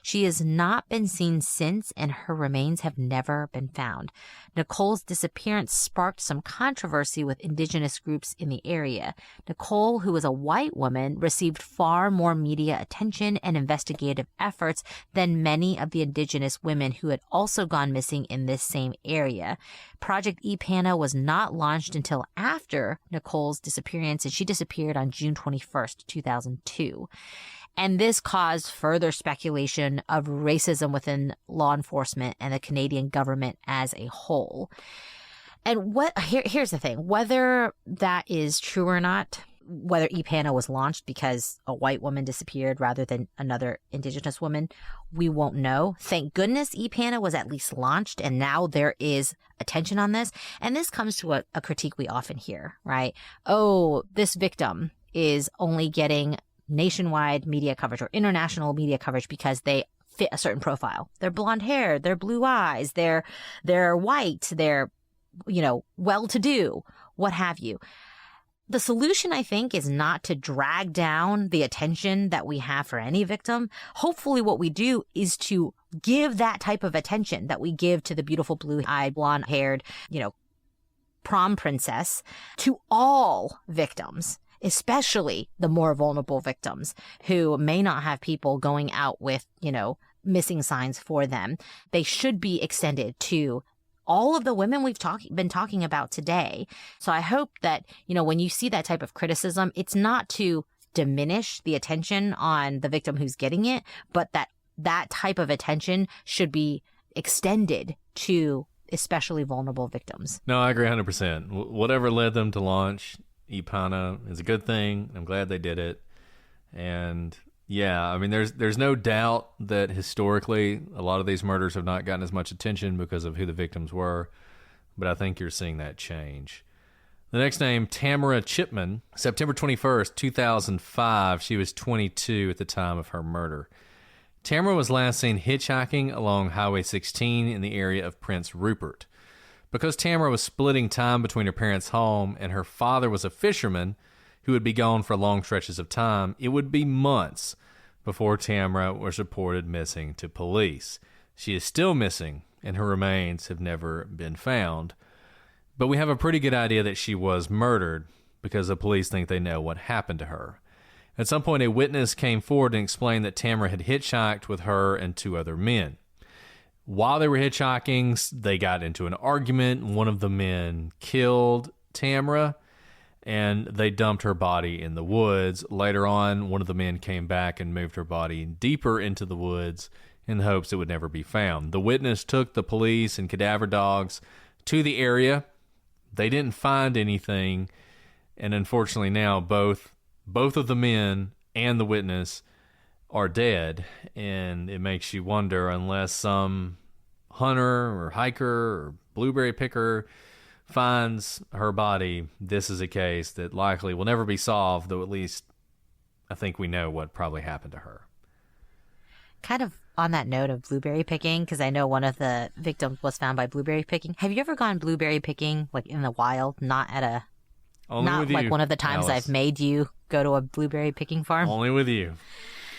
She has not been seen since, and her remains have never been found. Nicole's disappearance sparked some controversy with indigenous groups in the area. Nicole, who was a white woman, received far more media attention and investigative efforts than many of the indigenous women who had also gone missing in this same area. Project E-Pana was not launched until after Nicole's disappearance, and she disappeared on June 21st, 2002. And this caused further speculation of racism within law enforcement and the Canadian government as a whole. And here's the thing, whether that is true or not, whether E-Pana was launched because a white woman disappeared rather than another indigenous woman, we won't know. Thank goodness E-Pana was at least launched, and now there is attention on this. And this comes to a critique we often hear, right? Oh, this victim is only getting nationwide media coverage or international media coverage because they fit a certain profile. They're blonde hair, they're blue eyes, they're white, they're, well-to-do, what have you. The solution, I think, is not to drag down the attention that we have for any victim. Hopefully what we do is to give that type of attention that we give to the beautiful blue-eyed, blonde-haired, prom princess to all victims, especially the more vulnerable victims who may not have people going out with, missing signs for them. They should be extended to all of the women we've been talking about today. So I hope that, when you see that type of criticism, it's not to diminish the attention on the victim who's getting it, but that type of attention should be extended to especially vulnerable victims. No, I agree 100%. Whatever led them to launch E-Pana is a good thing. I'm glad they did it. And yeah, I mean, there's no doubt that historically a lot of these murders have not gotten as much attention because of who the victims were, but I think you're seeing that change. The next name, Tamara Chipman, September 21st, 2005. She was 22 at the time of her murder. Tamara was last seen hitchhiking along Highway 16 in the area of Prince Rupert. Because Tamara was splitting time between her parents' home and her father was a fisherman who would be gone for long stretches of time, it would be months before Tamara was reported missing to police. She is still missing, and her remains have never been found. But we have a pretty good idea that she was murdered because the police think they know what happened to her. At some point, a witness came forward and explained that Tamara had hitchhiked with her and 2 other men. While they were hitchhiking, they got into an argument. One of the men killed Tamara, and they dumped her body in the woods. Later on, one of the men came back and moved her body deeper into the woods in the hopes it would never be found. The witness took the police and cadaver dogs to the area. They didn't find anything, and unfortunately now both of the men and the witness are dead, and it makes you wonder, unless some hunter or hiker or blueberry picker finds her body, this is a case that likely will never be solved, though at least I think we know what probably happened to her. Kind of on that note of blueberry picking, because I know one of the victims was found by blueberry picking. Have you ever gone blueberry picking, like in the wild, not at a... Only not with like you, one of the times Alice. I've made you go to a blueberry picking farm? Only with you.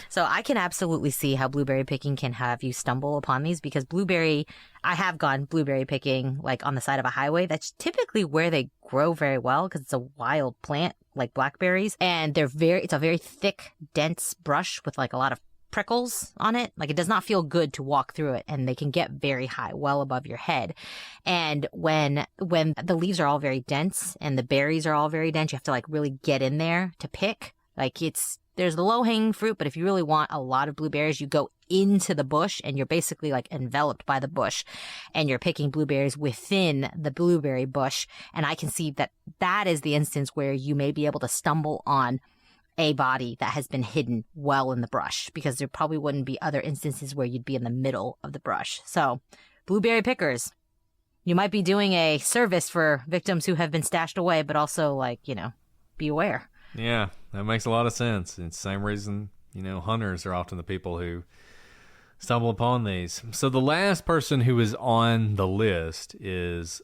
So I can absolutely see how blueberry picking can have you stumble upon these, because I have gone blueberry picking like on the side of a highway. That's typically where they grow very well because it's a wild plant like blackberries, and it's a very thick, dense brush with like a lot of prickles on it. Like, it does not feel good to walk through it, and they can get very high, well above your head. And when the leaves are all very dense and the berries are all very dense, you have to like really get in there to pick. Like, there's the low-hanging fruit, but if you really want a lot of blueberries, you go into the bush and you're basically like enveloped by the bush and you're picking blueberries within the blueberry bush. And I can see that is the instance where you may be able to stumble on a body that has been hidden well in the brush, because there probably wouldn't be other instances where you'd be in the middle of the brush. So, blueberry pickers, you might be doing a service for victims who have been stashed away, but also, like, be aware. Yeah, that makes a lot of sense. It's the same reason, hunters are often the people who stumble upon these. So the last person who is on the list is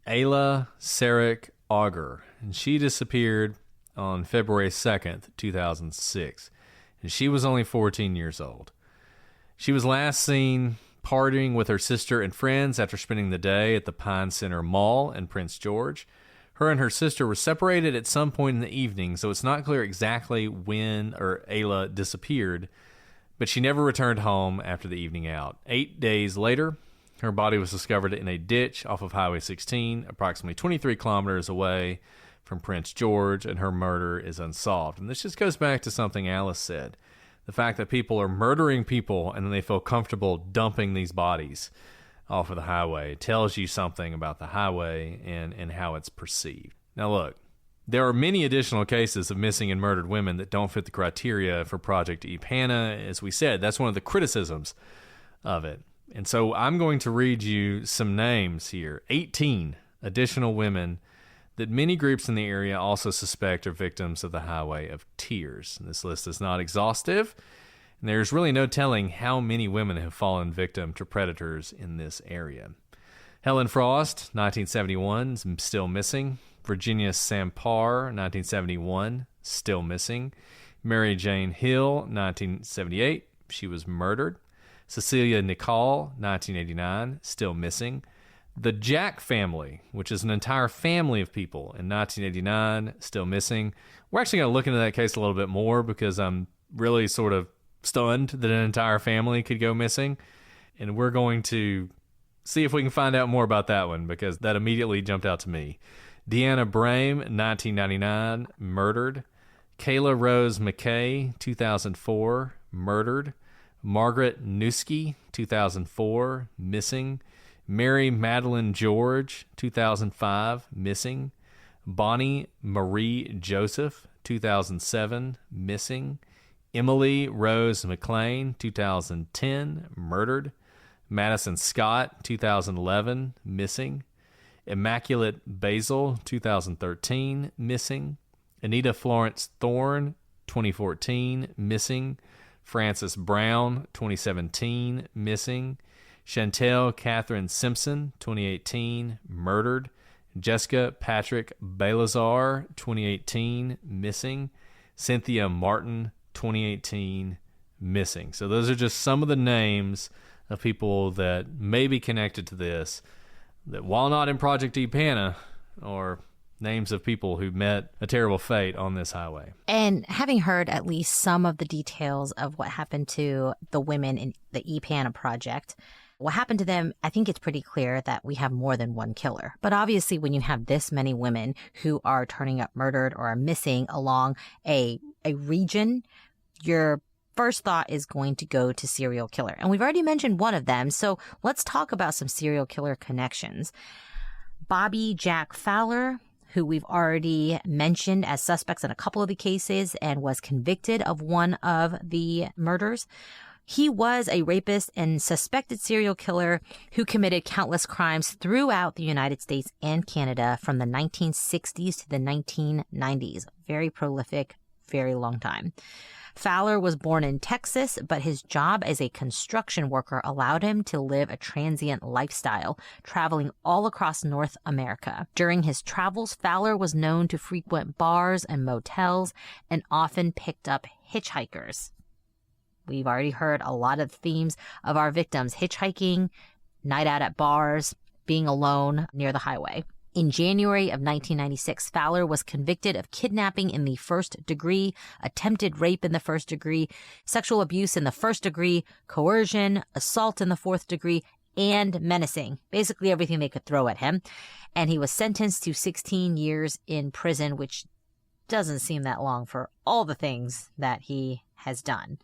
Ayla Sarek Auger, and she disappeared on February 2nd, 2006, and she was only 14 years old. She was last seen partying with her sister and friends after spending the day at the Pine Center Mall in Prince George. Her and her sister were separated at some point in the evening, so it's not clear exactly when Ayla disappeared, but she never returned home after the evening out. 8 days later, her body was discovered in a ditch off of Highway 16, approximately 23 kilometers away from Prince George, and her murder is unsolved. And this just goes back to something Alice said. The fact that people are murdering people and then they feel comfortable dumping these bodies off of the highway tells you something about the highway and how it's perceived. Now look, there are many additional cases of missing and murdered women that don't fit the criteria for Project E-Pana. As we said, that's one of the criticisms of it. And so I'm going to read you some names here. 18 additional women that many groups in the area also suspect are victims of the Highway of Tears. And this list is not exhaustive, and there's really no telling how many women have fallen victim to predators in this area. Helen Frost, 1971, still missing. Virginia Sampar, 1971, still missing. Mary Jane Hill, 1978, she was murdered. Cecilia Nicole, 1989, still missing. The Jack family, which is an entire family of people, in 1989, still missing. We're actually going to look into that case a little bit more because I'm really sort of stunned that an entire family could go missing. And we're going to see if we can find out more about that one because that immediately jumped out to me. Deanna Brame, 1999, murdered. Kayla Rose McKay, 2004, murdered. Margaret Newski, 2004, missing. Mary Madeline George, 2005, missing. Bonnie Marie Joseph, 2007, missing. Emily Rose McLean, 2010, murdered. Madison Scott, 2011, missing. Immaculate Basil, 2013, missing. Anita Florence Thorne, 2014, missing. Frances Brown, 2017, missing. Chantel Catherine Simpson, 2018, murdered. Jessica Patrick Balazar, 2018, missing. Cynthia Martin, 2018, missing. So those are just some of the names of people that may be connected to this, that while not in Project E-Pana, are names of people who met a terrible fate on this highway. And having heard at least some of the details of what happened to the women in the E-Pana project, what happened to them, I think it's pretty clear that we have more than one killer. But obviously, when you have this many women who are turning up murdered or are missing along a region, your first thought is going to go to serial killer. And we've already mentioned one of them, so let's talk about some serial killer connections. Bobby Jack Fowler, who we've already mentioned as suspects in a couple of the cases and was convicted of one of the murders. He was a rapist and suspected serial killer who committed countless crimes throughout the United States and Canada from the 1960s to the 1990s. Very prolific, very long time. Fowler was born in Texas, but his job as a construction worker allowed him to live a transient lifestyle, traveling all across North America. During his travels, Fowler was known to frequent bars and motels and often picked up hitchhikers. We've already heard a lot of themes of our victims: hitchhiking, night out at bars, being alone near the highway. In January of 1996, Fowler was convicted of kidnapping in the first degree, attempted rape in the first degree, sexual abuse in the first degree, coercion, assault in the fourth degree, and menacing. Basically everything they could throw at him. And he was sentenced to 16 years in prison, which doesn't seem that long for all the things that he has done.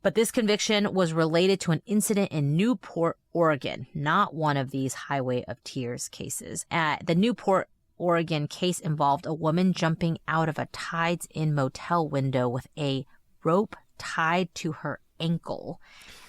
But this conviction was related to an incident in Newport, Oregon, not one of these Highway of Tears cases. The Newport, Oregon case involved a woman jumping out of a Tides Inn motel window with a rope tied to her ankle.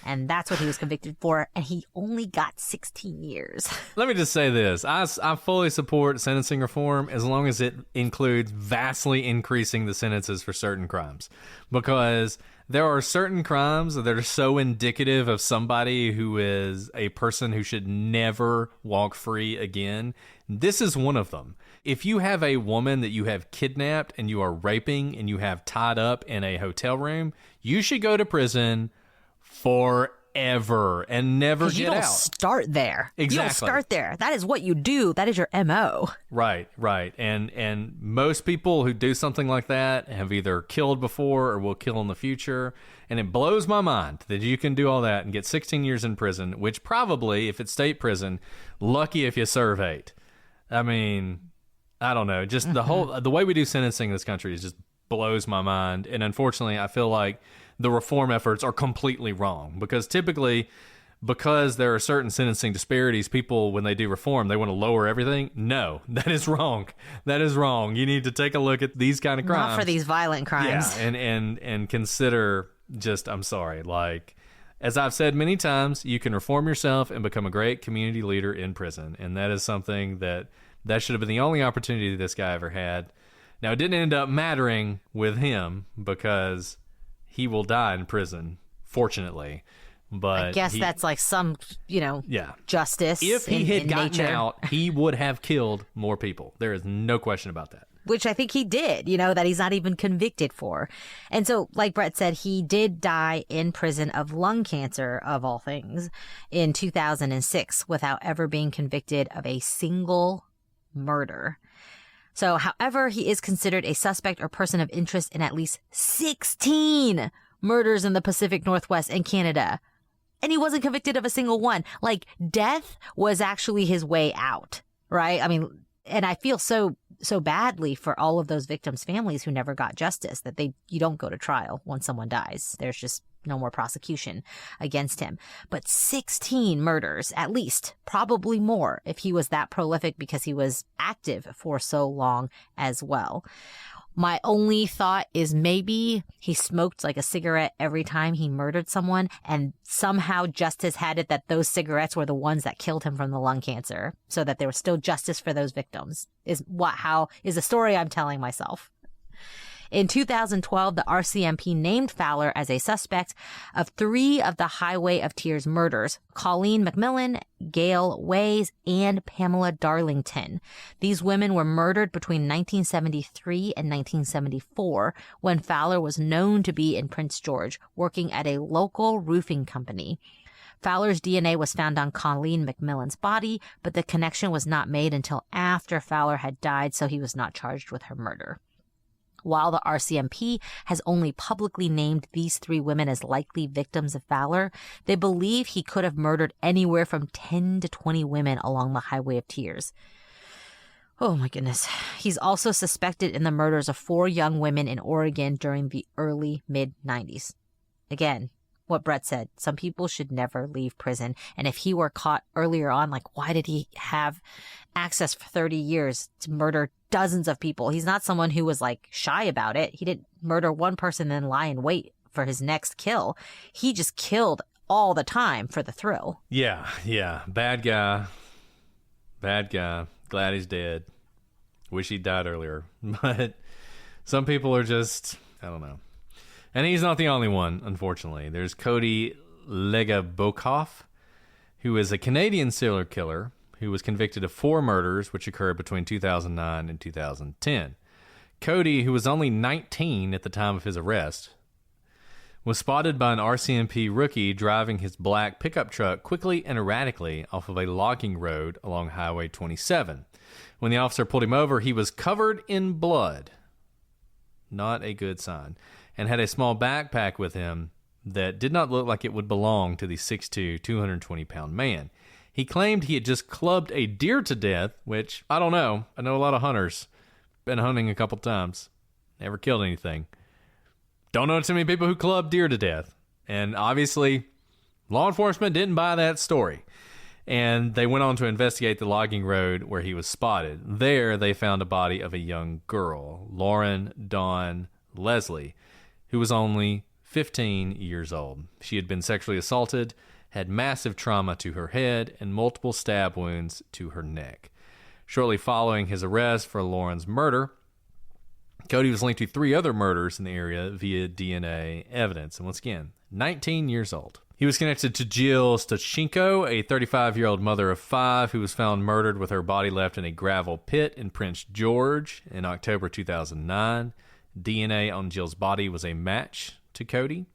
And that's what he was convicted for, and he only got 16 years. Let me just say this. I fully support sentencing reform as long as it includes vastly increasing the sentences for certain crimes. Because there are certain crimes that are so indicative of somebody who is a person who should never walk free again. This is one of them. If you have a woman that you have kidnapped and you are raping and you have tied up in a hotel room, you should go to prison forever and never get out. You don't start there. Exactly. You don't start there. That is what you do. That is your MO. Right. And most people who do something like that have either killed before or will kill in the future. And it blows my mind that you can do all that and get 16 years in prison, which probably, if it's state prison, lucky if you serve 8. I mean, I don't know. Just the way we do sentencing in this country is just blows my mind. And unfortunately, I feel like the reform efforts are completely wrong, because typically, because there are certain sentencing disparities, people, when they do reform, they want to lower everything. No, that is wrong. That is wrong. You need to take a look at these kind of crimes. Not for these violent crimes. Yeah, and consider just, I'm sorry, like, as I've said many times, you can reform yourself and become a great community leader in prison. And that is something that should have been the only opportunity this guy ever had. Now, it didn't end up mattering with him because he will die in prison, fortunately. But I guess that's like some, justice. If he had gotten nature. out, he would have killed more people. There is no question about that. Which I think he did, that he's not even convicted for. And so, like Brett said, he did die in prison of lung cancer, of all things, in 2006 without ever being convicted of a single murder. So, however, he is considered a suspect or person of interest in at least 16 murders in the Pacific Northwest and Canada. And he wasn't convicted of a single one. Like, death was actually his way out, right? I mean, and I feel so badly for all of those victims' families who never got justice, that you don't go to trial once someone dies. There's just no more prosecution against him. But 16 murders, at least, probably more, if he was that prolific because he was active for so long as well. My only thought is maybe he smoked like a cigarette every time he murdered someone, and somehow justice had it that those cigarettes were the ones that killed him from the lung cancer, so that there was still justice for those victims, is the story I'm telling myself. In 2012, the RCMP named Fowler as a suspect of 3 of the Highway of Tears murders: Colleen McMillan, Gail Ways, and Pamela Darlington. These women were murdered between 1973 and 1974, when Fowler was known to be in Prince George, working at a local roofing company. Fowler's DNA was found on Colleen McMillan's body, but the connection was not made until after Fowler had died, so he was not charged with her murder. While the RCMP has only publicly named these 3 women as likely victims of Fowler, they believe he could have murdered anywhere from 10 to 20 women along the Highway of Tears. Oh my goodness. He's also suspected in the murders of 4 young women in Oregon during the early mid-90s. Again, what Brett said, some people should never leave prison. And if he were caught earlier on, like, why did he have access for 30 years to murder dozens of people? He's not someone who was like shy about it. He didn't murder one person and then lie in wait for his next kill. He just killed all the time for the thrill. Yeah. Bad guy. Glad he's dead. Wish he died earlier. But some people are just, I don't know. And he's not the only one, unfortunately. There's Cody Legebokoff, who is a Canadian serial killer who was convicted of 4 murders, which occurred between 2009 and 2010. Cody, who was only 19 at the time of his arrest, was spotted by an RCMP rookie driving his black pickup truck quickly and erratically off of a logging road along Highway 27. When the officer pulled him over, he was covered in blood. Not a good sign. And had a small backpack with him that did not look like it would belong to the 6'2", 220-pound man. He claimed he had just clubbed a deer to death, which, I don't know. I know a lot of hunters. Been hunting a couple times. Never killed anything. Don't know too many people who club deer to death. And obviously, law enforcement didn't buy that story. And they went on to investigate the logging road where he was spotted. There, they found a body of a young girl, Lauren Dawn Leslie, who was only 15 years old. She had been sexually assaulted, had massive trauma to her head, and multiple stab wounds to her neck. Shortly following his arrest for Lauren's murder, Cody was linked to 3 other murders in the area via DNA evidence. And once again, 19 years old. He was connected to Jill Stachenko, a 35-year-old mother of 5 who was found murdered with her body left in a gravel pit in Prince George in October 2009. DNA on Jill's body was a match to Cody.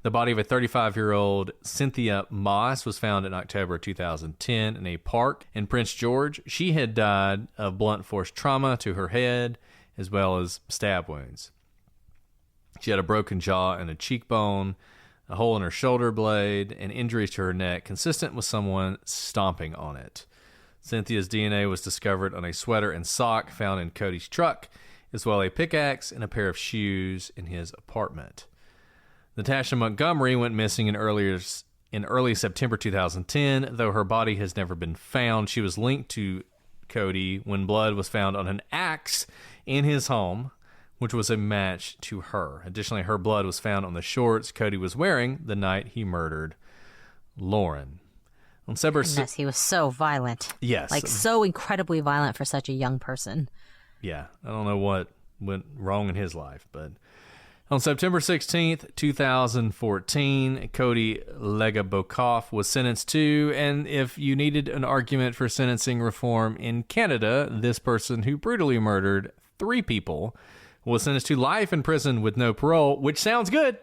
The body of a 35-year-old Cynthia Moss was found in October 2010 in a park in Prince George. She had died of blunt force trauma to her head as well as stab wounds. She had a broken jaw and a cheekbone, a hole in her shoulder blade, and injuries to her neck consistent with someone stomping on it. Cynthia's DNA was discovered on a sweater and sock found in Cody's truck, as well as a pickaxe and a pair of shoes in his apartment. Natasha Montgomery went missing in early September 2010, though her body has never been found. She was linked to Cody when blood was found on an axe in his home, which was a match to her. Additionally, her blood was found on the shorts Cody was wearing the night he murdered Lauren. On Yes, he was so violent. Yes. Like, so incredibly violent for such a young person. Yeah, I don't know what went wrong in his life, but on September 16th, 2014, Cody Legebokoff was sentenced to, and if you needed an argument for sentencing reform in Canada, this person who brutally murdered 3 people was sentenced to life in prison with no parole, which sounds good,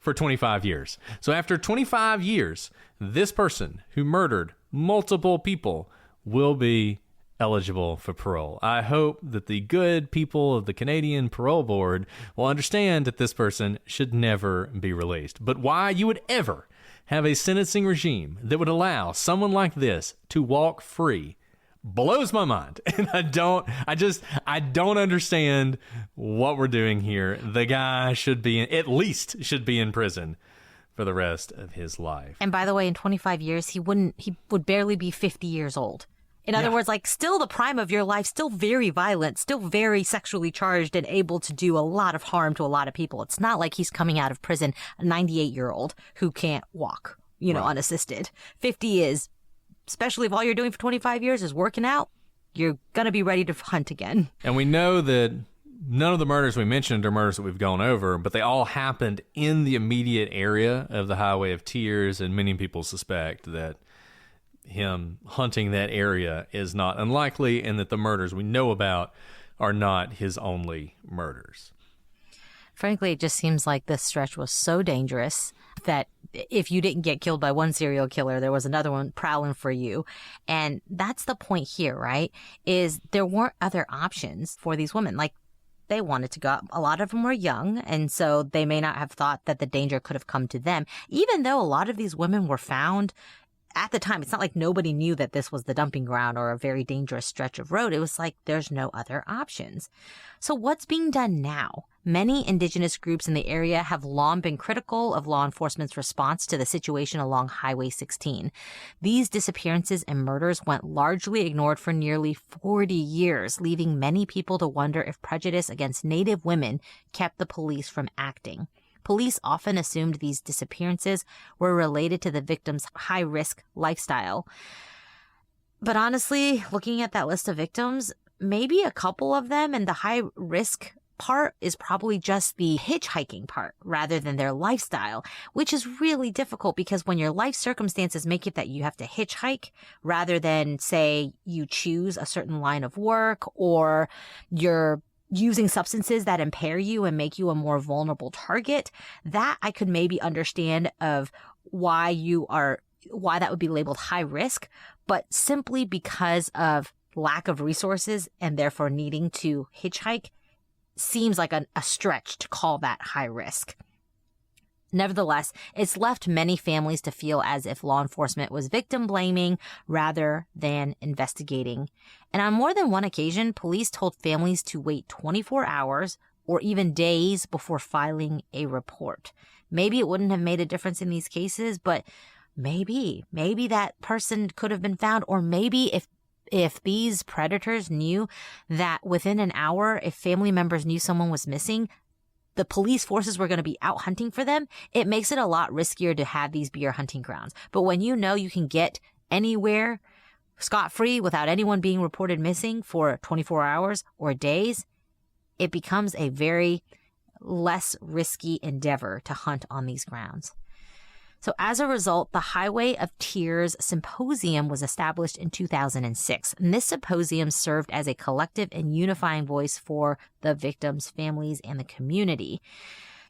for 25 years. So after 25 years, this person who murdered multiple people will be eligible for parole. I hope that the good people of the Canadian Parole Board will understand that this person should never be released. But why you would ever have a sentencing regime that would allow someone like this to walk free blows my mind. And I don't understand what we're doing here. The guy at least should be in prison for the rest of his life. And by the way, in 25 years, he would barely be 50 years old. In other words, like, still the prime of your life, still very violent, still very sexually charged and able to do a lot of harm to a lot of people. It's not like he's coming out of prison, a 98-year-old who can't walk, unassisted. 50 is, especially if all you're doing for 25 years is working out, you're going to be ready to hunt again. And we know that none of the murders we mentioned are murders that we've gone over, but they all happened in the immediate area of the Highway of Tears, and many people suspect that him hunting that area is not unlikely, and that the murders we know about are not his only murders. Frankly, it just seems like this stretch was so dangerous that if you didn't get killed by one serial killer, there was another one prowling for you. And that's the point here, right? Is there weren't other options for these women. Like, they wanted to go out. A lot of them were young, and so they may not have thought that the danger could have come to them. Even though a lot of these women were found at the time, it's not like nobody knew that this was the dumping ground or a very dangerous stretch of road. It was like there's no other options. So what's being done now? Many indigenous groups in the area have long been critical of law enforcement's response to the situation along Highway 16. These disappearances and murders went largely ignored for nearly 40 years, leaving many people to wonder if prejudice against Native women kept the police from acting. Police often assumed these disappearances were related to the victim's high-risk lifestyle. But honestly, looking at that list of victims, maybe a couple of them and the high-risk part is probably just the hitchhiking part rather than their lifestyle, which is really difficult because when your life circumstances make it that you have to hitchhike rather than, say, you choose a certain line of work or you're using substances that impair you and make you a more vulnerable target, that I could maybe understand of why that would be labeled high risk, but simply because of lack of resources and therefore needing to hitchhike seems like a stretch to call that high risk. Nevertheless, it's left many families to feel as if law enforcement was victim blaming rather than investigating. And on more than one occasion, police told families to wait 24 hours or even days before filing a report. Maybe it wouldn't have made a difference in these cases, but maybe that person could have been found. Or maybe if these predators knew that within an hour, if family members knew someone was missing, the police forces were going to be out hunting for them, it makes it a lot riskier to have these be your hunting grounds. But when you know you can get anywhere scot-free without anyone being reported missing for 24 hours or days, it becomes a very less risky endeavor to hunt on these grounds. So as a result, the Highway of Tears Symposium was established in 2006. And this symposium served as a collective and unifying voice for the victims' families and the community.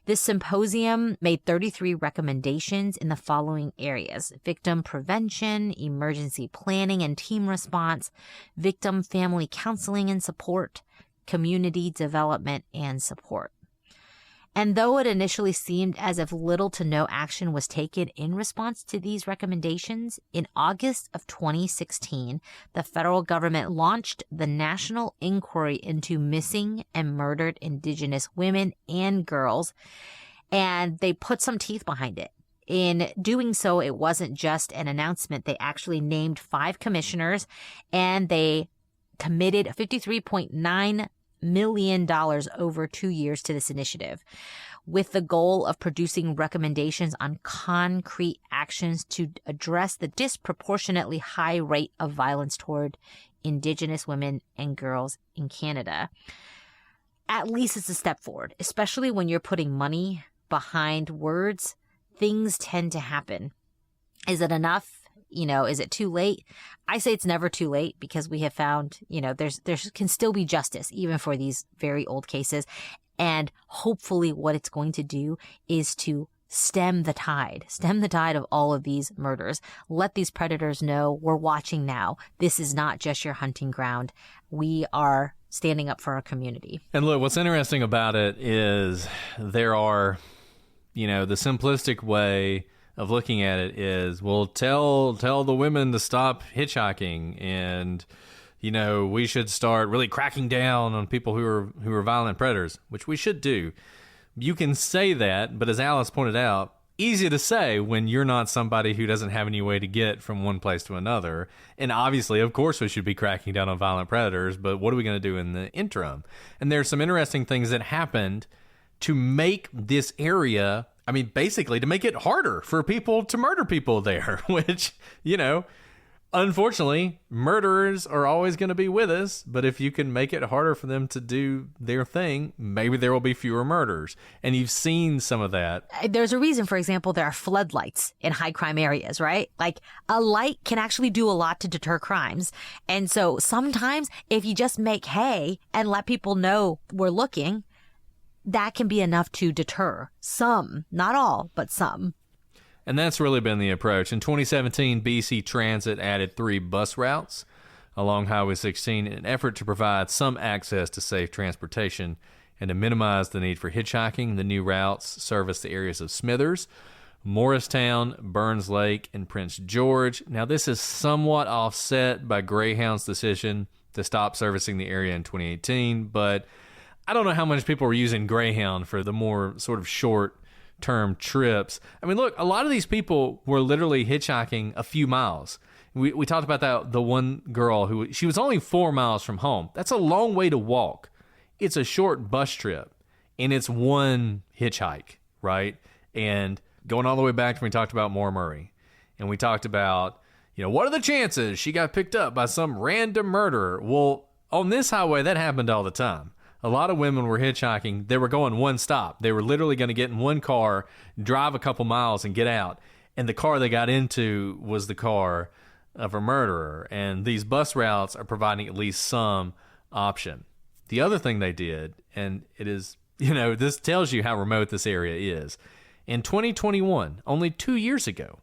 This symposium made 33 recommendations in the following areas: victim prevention, emergency planning and team response, victim family counseling and support, community development and support. And though it initially seemed as if little to no action was taken in response to these recommendations, in August of 2016, the federal government launched the National Inquiry into Missing and Murdered Indigenous Women and Girls, and they put some teeth behind it. In doing so, it wasn't just an announcement. They actually named 5 commissioners, and they committed $53.9 million over 2 years to this initiative, with the goal of producing recommendations on concrete actions to address the disproportionately high rate of violence toward Indigenous women and girls in Canada. At least it's a step forward, especially when you're putting money behind words. Things tend to happen. Is it enough? Is it too late? I say it's never too late because we have found, there can still be justice even for these very old cases. And hopefully what it's going to do is to stem the tide of all of these murders. Let these predators know we're watching now. This is not just your hunting ground. We are standing up for our community. And look, what's interesting about it is there are, the simplistic way of looking at it is, well, tell the women to stop hitchhiking, and we should start really cracking down on people who are violent predators, which we should do. You can say that, but as Alice pointed out, easy to say when you're not somebody who doesn't have any way to get from one place to another. And obviously, of course, we should be cracking down on violent predators, but what are we going to do in the interim? And there's some interesting things that happened to make this area, I mean, basically to make it harder for people to murder people there, which, you know, unfortunately, murderers are always going to be with us, but if you can make it harder for them to do their thing, maybe there will be fewer murders. And you've seen some of that. There's a reason, for example, there are floodlights in high crime areas, right? Like a light can actually do a lot to deter crimes. And so sometimes if you just make hay and let people know we're looking, that can be enough to deter some, not all, but some. And that's really been the approach. In 2017, BC Transit added 3 bus routes along Highway 16 in an effort to provide some access to safe transportation and to minimize the need for hitchhiking. The new routes service the areas of Smithers, Morristown, Burns Lake, and Prince George. Now, this is somewhat offset by Greyhound's decision to stop servicing the area in 2018, but I don't know how much people were using Greyhound for the more sort of short-term trips. I mean, look, a lot of these people were literally hitchhiking a few miles. We talked about that, the one girl she was only 4 miles from home. That's a long way to walk. It's a short bus trip, and it's one hitchhike, right? And going all the way back to when we talked about Maura Murray, and we talked about, you know, what are the chances she got picked up by some random murderer? Well, on this highway, that happened all the time. A lot of women were hitchhiking. They were going one stop. They were literally going to get in one car, drive a couple miles, and get out. And the car they got into was the car of a murderer. And these bus routes are providing at least some option. The other thing they did, and it is, you know, this tells you how remote this area is. In 2021, only 2 years ago,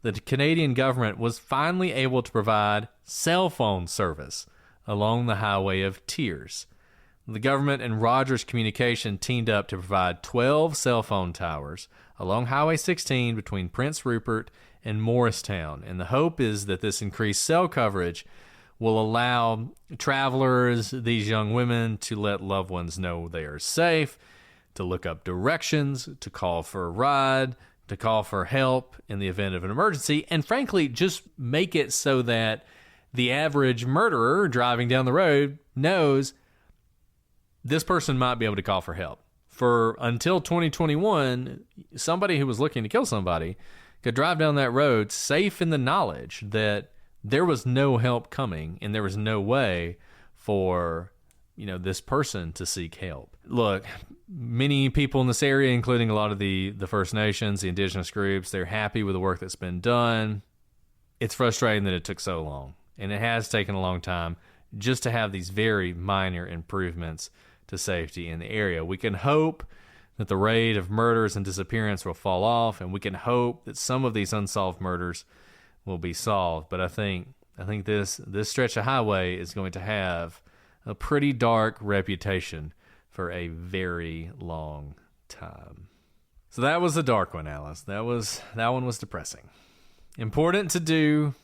the Canadian government was finally able to provide cell phone service along the Highway of Tears. The government and Rogers Communication teamed up to provide 12 cell phone towers along Highway 16 between Prince Rupert and Morristown. And the hope is that this increased cell coverage will allow travelers, these young women, to let loved ones know they are safe, to look up directions, to call for a ride, to call for help in the event of an emergency, and frankly, just make it so that the average murderer driving down the road knows this person might be able to call for help. For until 2021, somebody who was looking to kill somebody could drive down that road safe in the knowledge that there was no help coming and there was no way for, you know, this person to seek help. Look, many people in this area, including a lot of the First Nations, the indigenous groups, they're happy with the work that's been done. It's frustrating that it took so long, and it has taken a long time just to have these very minor improvements to safety in the area. We can hope that the rate of murders and disappearance will fall off, and we can hope that some of these unsolved murders will be solved. But I think this stretch of highway is going to have a pretty dark reputation for a very long time. So that was a dark one, Alice. That one was depressing. Important to do,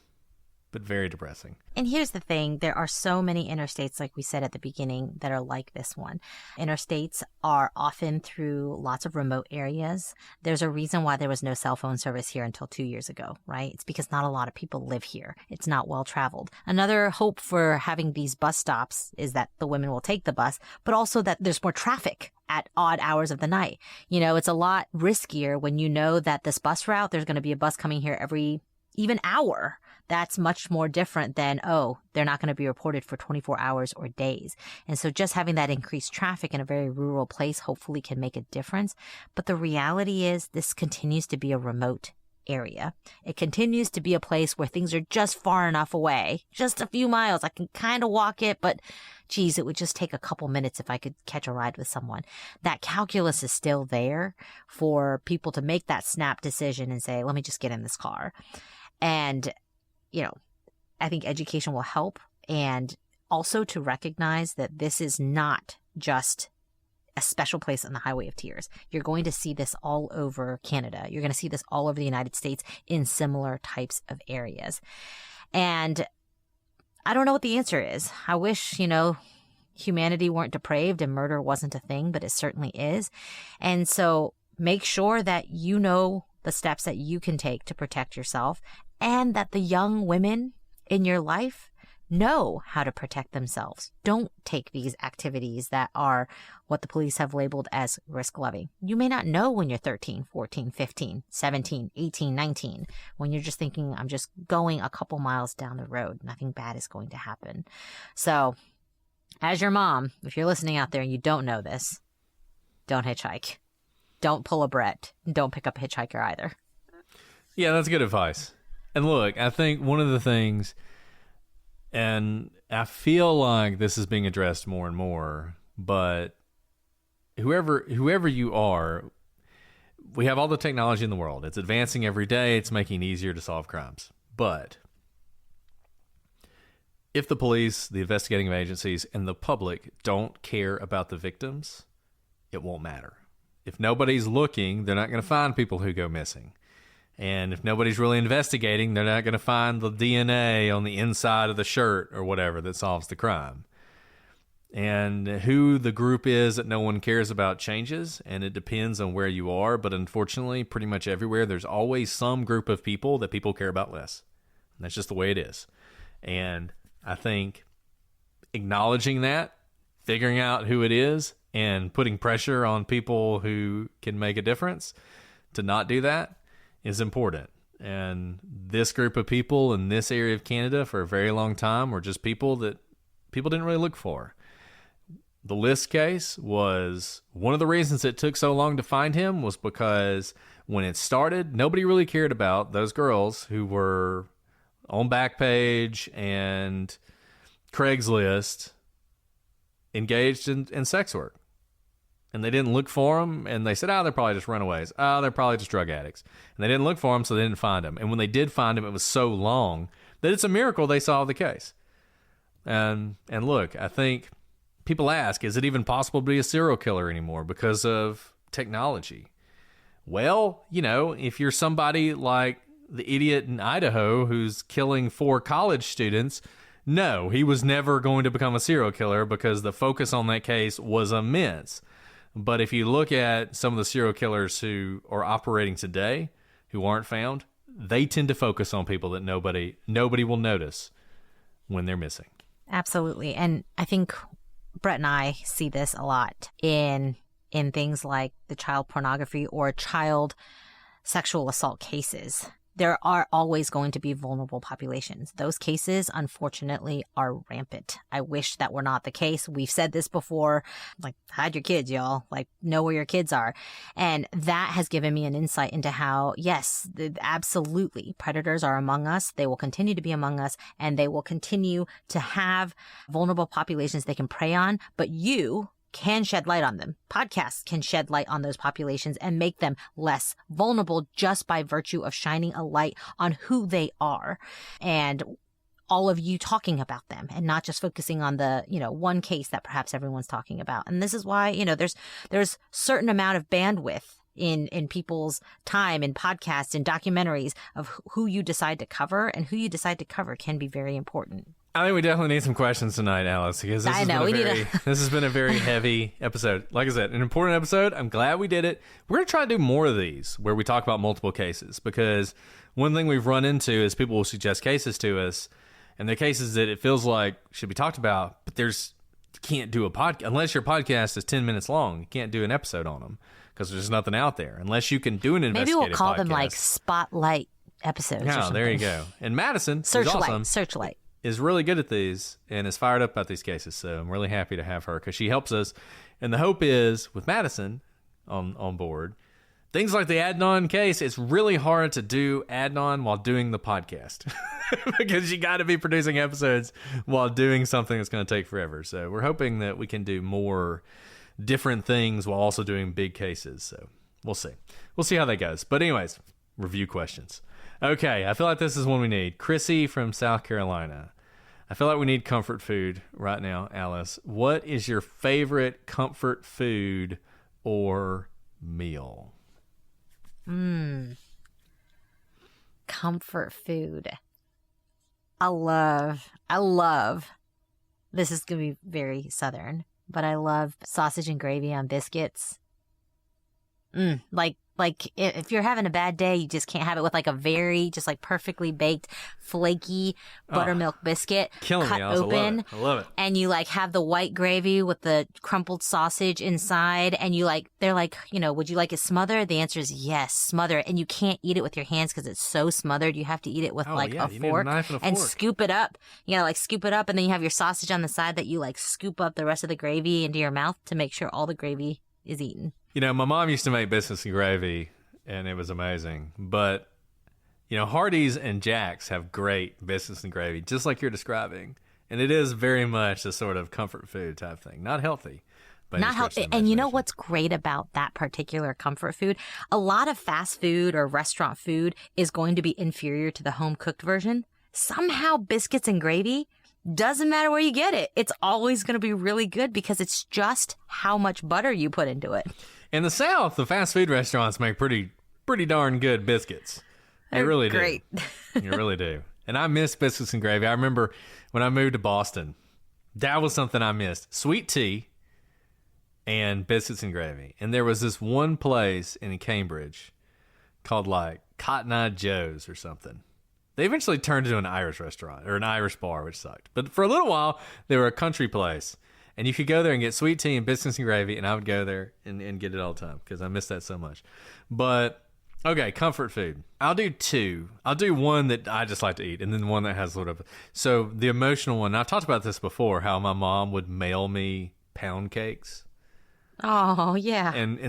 but very depressing. And here's the thing. There are so many interstates, like we said at the beginning, that are like this one. Interstates are often through lots of remote areas. There's a reason why there was no cell phone service here until 2 years ago, right? It's because not a lot of people live here. It's not well traveled. Another hope for having these bus stops is that the women will take the bus, but also that there's more traffic at odd hours of the night. You know, it's a lot riskier when you know that this bus route, there's going to be a bus coming here every even hour. That's much more different than, oh, they're not going to be reported for 24 hours or days. And so just having that increased traffic in a very rural place hopefully can make a difference. But the reality is this continues to be a remote area. It continues to be a place where things are just far enough away, just a few miles. I can kind of walk it, but geez, it would just take a couple minutes if I could catch a ride with someone. That calculus is still there for people to make that snap decision and say, let me just get in this car. And you know, I think education will help, and also to recognize that this is not just a special place on the Highway of Tears. You're going to see this all over Canada. You're going to see this all over the United States in similar types of areas. And I don't know what the answer is. I wish, you know, humanity weren't depraved and murder wasn't a thing, but it certainly is. And so make sure that you know the steps that you can take to protect yourself, and that the young women in your life know how to protect themselves. Don't take these activities that are what the police have labeled as risk-loving. You may not know when you're 13, 14, 15, 17, 18, 19, when you're just thinking, I'm just going a couple miles down the road. Nothing bad is going to happen. So, as your mom, if you're listening out there and you don't know this, don't hitchhike. Don't pull a Brett. Don't pick up a hitchhiker either. Yeah, that's good advice. And look, I think one of the things, and I feel like this is being addressed more and more, but whoever you are, we have all the technology in the world. It's advancing every day. It's making it easier to solve crimes. But if the police, the investigating agencies, and the public don't care about the victims, it won't matter. If nobody's looking, they're not going to find people who go missing. And if nobody's really investigating, they're not going to find the DNA on the inside of the shirt or whatever that solves the crime. And who the group is that no one cares about changes, and it depends on where you are. But unfortunately, pretty much everywhere, there's always some group of people that people care about less. And that's just the way it is. And I think acknowledging that, figuring out who it is, and putting pressure on people who can make a difference to not do that is important. And this group of people in this area of Canada for a very long time were just people that people didn't really look for. The List case was one of the reasons it took so long to find him, was because when it started, nobody really cared about those girls who were on Backpage and Craigslist engaged in sex work. And they didn't look for them, and they said, they're probably just runaways. They're probably just drug addicts. And they didn't look for them, so they didn't find them. And when they did find them, it was so long that it's a miracle they solved the case. And look, I think people ask, is it even possible to be a serial killer anymore because of technology? Well, if you're somebody like the idiot in Idaho who's killing 4 college students, no, he was never going to become a serial killer because the focus on that case was immense. But if you look at some of the serial killers who are operating today, who aren't found, they tend to focus on people that nobody will notice when they're missing. Absolutely. And I think Brett and I see this a lot in things like the child pornography or child sexual assault cases. There are always going to be vulnerable populations. Those cases, unfortunately, are rampant. I wish that were not the case. We've said this before, like, hide your kids, y'all. Like, know where your kids are. And that has given me an insight into how, yes, absolutely, predators are among us. They will continue to be among us, and they will continue to have vulnerable populations they can prey on. But you can shed light on them. Podcasts can shed light on those populations and make them less vulnerable just by virtue of shining a light on who they are. And all of you talking about them and not just focusing on the, one case that perhaps everyone's talking about. And this is why, there's certain amount of bandwidth in people's time in podcasts and documentaries of who you decide to cover, and who you decide to cover can be very important. I think we definitely need some questions tonight, Alice, because this has been a very heavy episode. Like I said, an important episode. I'm glad we did it. We're going to try to do more of these where we talk about multiple cases, because one thing we've run into is people will suggest cases to us, and they're cases that it feels like should be talked about, but you can't do a podcast unless your podcast is 10 minutes long. You can't do an episode on them because there's nothing out there unless you can do an investigative podcast. Maybe we'll call them like spotlight episodes. No, there you go. And Madison, who's awesome, Searchlight. is really good at these and is fired up about these cases. So I'm really happy to have her because she helps us. And the hope is, with Madison on board, things like the Adnan case, it's really hard to do Adnan while doing the podcast because you got to be producing episodes while doing something that's going to take forever. So we're hoping that we can do more different things while also doing big cases. So we'll see. We'll see how that goes. But anyways, review questions. Okay, I feel like this is one we need. Chrissy from South Carolina. I feel like we need comfort food right now, Alice. What is your favorite comfort food or meal? Comfort food. I love, this is going to be very Southern, but I love sausage and gravy on biscuits. Like Like, if you're having a bad day, you just can't have it with like a very, just like perfectly baked, flaky buttermilk biscuit Killing cut me. I also open. love it. I love it. And you like have the white gravy with the crumpled sausage inside. And you like, they're like, would you like it smothered? The answer is yes, smothered. And you can't eat it with your hands because it's so smothered. You have to eat it with a You need a fork knife and a and fork. scoop it up. Scoop it up. And then you have your sausage on the side that you like scoop up the rest of the gravy into your mouth to make sure all the gravy is eaten. My mom used to make biscuits and gravy, and it was amazing. But, Hardee's and Jack's have great biscuits and gravy, just like you're describing. And it is very much a sort of comfort food type thing. Not healthy. But Not healthy. And you know what's great about that particular comfort food? A lot of fast food or restaurant food is going to be inferior to the home cooked version. Somehow biscuits and gravy, doesn't matter where you get it, it's always going to be really good because it's just how much butter you put into it. In the South, the fast food restaurants make pretty darn good biscuits. They really do. Great. You really do. And I miss biscuits and gravy. I remember when I moved to Boston, that was something I missed. Sweet tea and biscuits and gravy. And there was this one place in Cambridge called like Cotton Eye Joe's or something. They eventually turned into an Irish restaurant or an Irish bar, which sucked. But for a little while, they were a country place. And you could go there and get sweet tea and biscuits and gravy, and I would go there and get it all the time because I miss that so much. But, okay, comfort food. I'll do two. I'll do one that I just like to eat, and then one that has a little bit. So the emotional one, I've talked about this before, how my mom would mail me pound cakes. Oh, yeah. And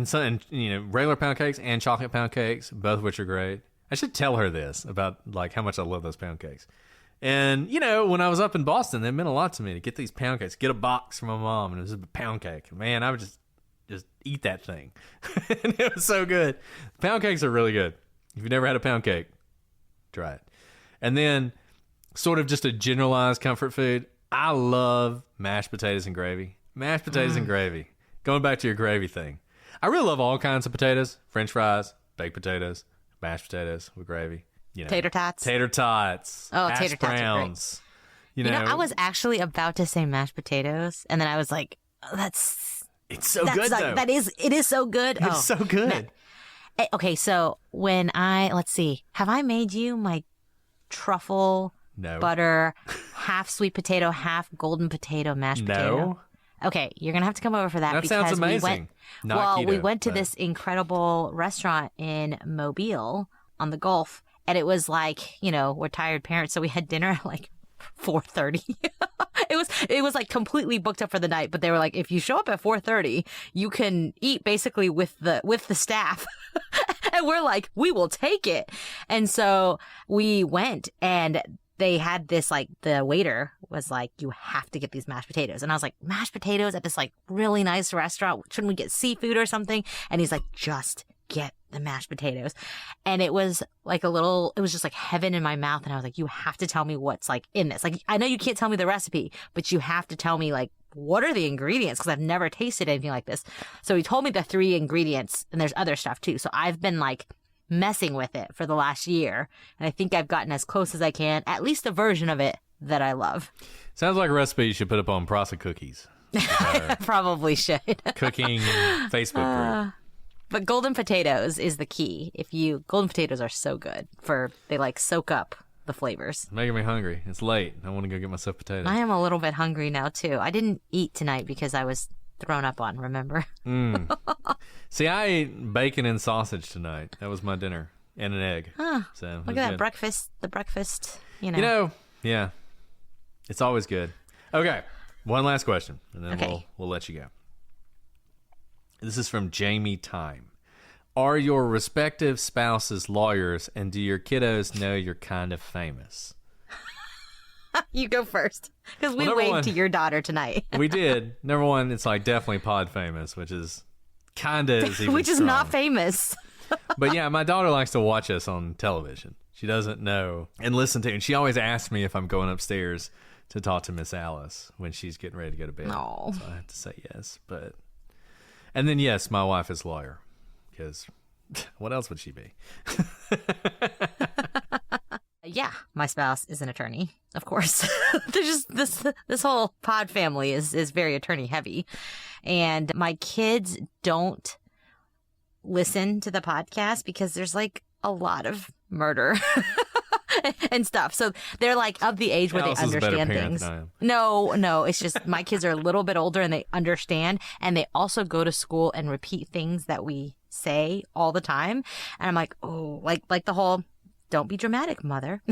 regular pound cakes and chocolate pound cakes, both of which are great. I should tell her this about like how much I love those pound cakes. And, when I was up in Boston, it meant a lot to me to get these pound cakes, get a box from my mom, and it was a pound cake. Man, I would just eat that thing. And it was so good. Pound cakes are really good. If you've never had a pound cake, try it. And then sort of just a generalized comfort food, I love mashed potatoes and gravy. Mashed potatoes and gravy. Going back to your gravy thing. I really love all kinds of potatoes. French fries, baked potatoes, mashed potatoes with gravy. Tater tots. Tater tots. Oh, hash tater tots browns. are great. I was actually about to say mashed potatoes, and then I was like, it's so good, though. It is so good. It's so good. Okay, so when let's see, have I made you my truffle butter, half sweet potato, half golden potato mashed potato? No. Okay, you're going to have to come over for that. That because sounds amazing. We went to this incredible restaurant in Mobile on the Gulf, and it was like, we're tired parents, so we had dinner at like 4:30. It was like completely booked up for the night, but they were like, if you show up at 4:30, you can eat basically with the staff. And we're like, we will take it. And so we went, and they had this, like, the waiter was like, you have to get these mashed potatoes. And I was like, mashed potatoes at this like really nice restaurant? Shouldn't we get seafood or something? And he's like, just get the mashed potatoes. And it was like it was just like heaven in my mouth. And I was like, you have to tell me what's like in this. Like, I know you can't tell me the recipe, but you have to tell me like, what are the ingredients? Because I've never tasted anything like this. So he told me the 3 ingredients, and there's other stuff too. So I've been like messing with it for the last year. And I think I've gotten as close as I can, at least a version of it that I love. Sounds like a recipe you should put up on Prasa Cookies. Probably should. Cooking Facebook group. But golden potatoes is the key. Golden potatoes are so good they like soak up the flavors. It's making me hungry. It's late. I want to go get myself potatoes. I am a little bit hungry now too. I didn't eat tonight because I was thrown up on, remember? See, I ate bacon and sausage tonight. That was my dinner. And an egg. So look at that breakfast. The breakfast, yeah. It's always good. Okay. One last question, and then we'll let you go. This is from Jamie Time. Are your respective spouses lawyers, and do your kiddos know you're kind of famous? You go first, because we waved to your daughter tonight. We did. Number one, it's like definitely pod famous, which is kind of which is not famous. But yeah, my daughter likes to watch us on television. She doesn't know and listen to, and she always asks me if I'm going upstairs to talk to Miss Alice when she's getting ready to go to bed. No. So I have to say yes, and then yes, my wife is a lawyer, because what else would she be? Yeah, my spouse is an attorney, of course. There's just this whole pod family is very attorney heavy, and my kids don't listen to the podcast because there's like a lot of murder and stuff. So they're like of the age where Alice they is a better understand parent things. than I am. No, it's just my kids are a little bit older and they understand, and they also go to school and repeat things that we say all the time. And I'm like, oh, like the whole, don't be dramatic, mother.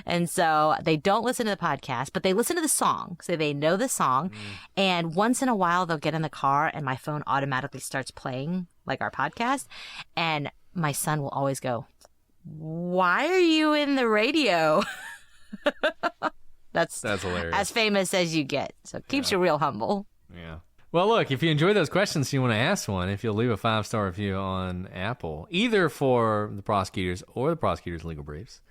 And so they don't listen to the podcast, but they listen to the song. So they know the song. And once in a while, they'll get in the car and my phone automatically starts playing like our podcast. And my son will always go, why are you in the radio? That's hilarious. As famous as you get. So it keeps you real humble. Yeah. Well, look, if you enjoy those questions, you want to ask one, if you'll leave a 5-star review on Apple, either for the prosecutors or the prosecutors' legal briefs,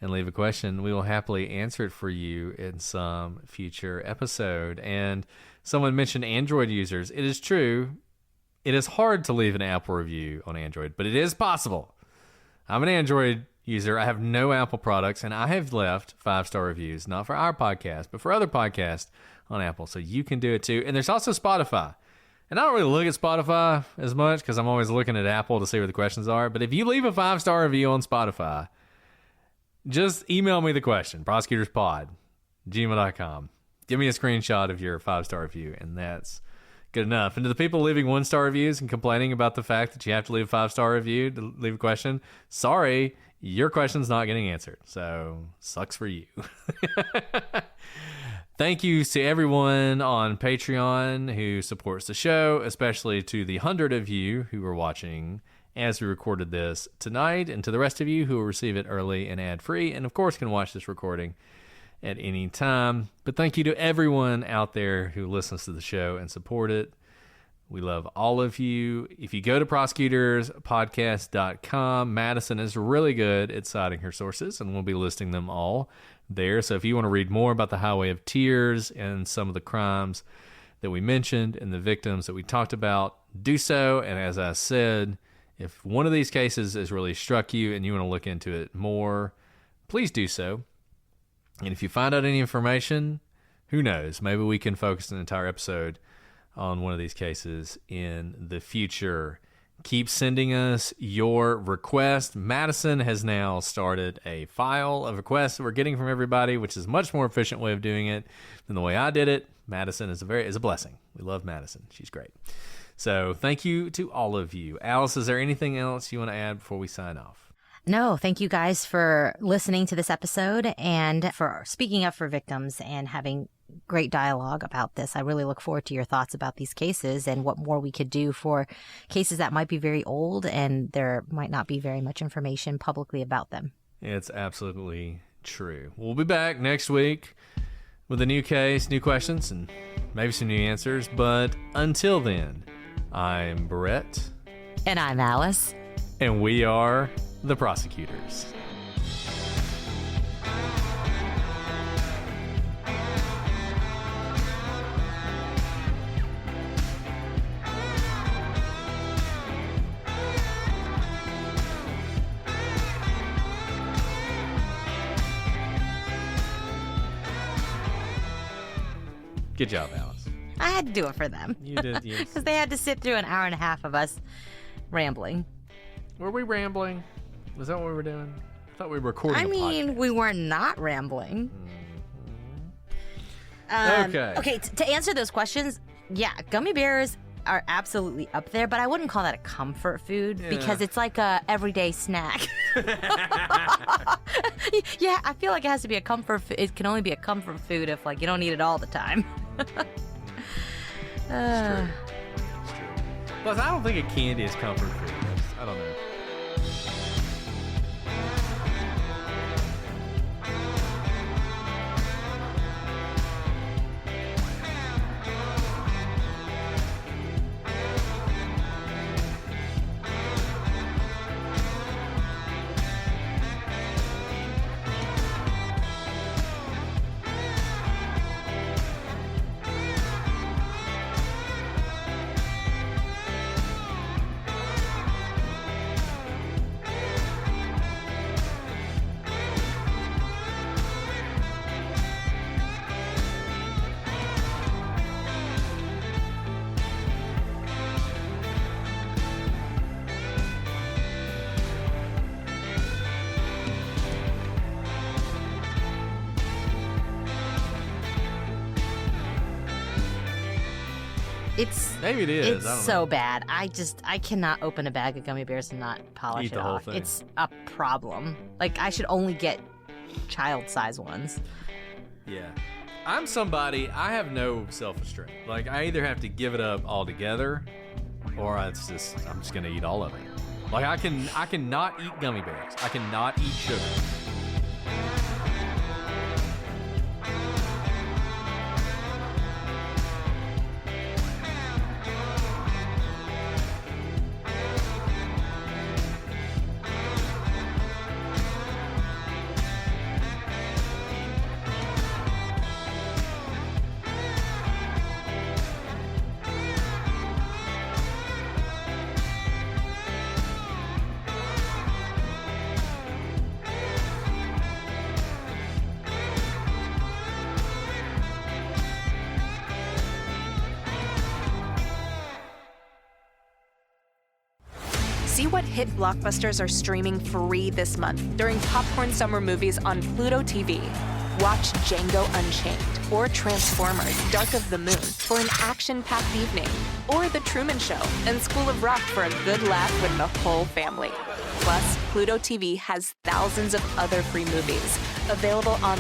and leave a question, we will happily answer it for you in some future episode. And someone mentioned Android users. It is true. It is hard to leave an Apple review on Android, but it is possible. I'm an Android user. I have no Apple products, and I have left 5-star reviews, not for our podcast, but for other podcasts on Apple. So you can do it too. And there's also Spotify. And I don't really look at Spotify as much because I'm always looking at Apple to see where the questions are. But if you leave a 5-star review on Spotify, just email me the question, prosecutorspod@gmail.com. Give me a screenshot of your 5-star review, and that's good enough. And to the people leaving 1-star reviews and complaining about the fact that you have to leave a 5-star review to leave a question, sorry, your question's not getting answered. So, sucks for you. Thank you to everyone on Patreon who supports the show, especially to the 100 of you who are watching as we recorded this tonight, and to the rest of you who will receive it early and ad-free, and of course can watch this recording at any time. But thank you to everyone out there who listens to the show and support it. We love all of you. If you go to prosecutorspodcast.com, Madison is really good at citing her sources, and we'll be listing them all there. So if you want to read more about the Highway of Tears and some of the crimes that we mentioned and the victims that we talked about, do so. And as I said, if one of these cases has really struck you and you want to look into it more, please do so. And if you find out any information, who knows, maybe we can focus an entire episode on one of these cases in the future. Keep sending us your request. Madison has now started a file of requests that we're getting from everybody, which is a much more efficient way of doing it than the way I did it. Madison is a blessing. We love Madison. She's great. So thank you to all of you. Alice, is there anything else you want to add before we sign off? No, thank you guys for listening to this episode and for speaking up for victims and having great dialogue about this. I really look forward to your thoughts about these cases and what more we could do for cases that might be very old and there might not be very much information publicly about them. It's absolutely true. We'll be back next week with a new case, new questions, and maybe some new answers. But until then, I'm Brett. And I'm Alice. And we are the prosecutors. Good job, Alice. I had to do it for them. You did, yes. Because they had to sit through an hour and a half of us rambling. Were we rambling? Was that what we were doing? I thought we were recording a podcast. We were not rambling. Okay. Okay, to answer those questions, yeah, gummy bears are absolutely up there, but I wouldn't call that a comfort food because it's like a everyday snack. Yeah, I feel like it has to be a comfort food. It can only be a comfort food if like you don't eat it all the time. It's true. It's true. Plus, I don't think a candy is comfort food. I don't know. Maybe it is. It's I don't so know. bad. I cannot open a bag of gummy bears and not polish Eat it the whole off. thing. It's a problem. Like, I should only get child-size ones. Yeah. I'm somebody, I have no self-restraint. Like, I either have to give it up altogether, or I'm just going to eat all of it. Like, I cannot eat gummy bears. I cannot eat sugar. See what hit blockbusters are streaming free this month during Popcorn Summer Movies on PlutoTV. Watch Django Unchained or Transformers Dark of the Moon for an action-packed evening, or The Truman Show and School of Rock for a good laugh with the whole family. Plus, PlutoTV has thousands of other free movies available online.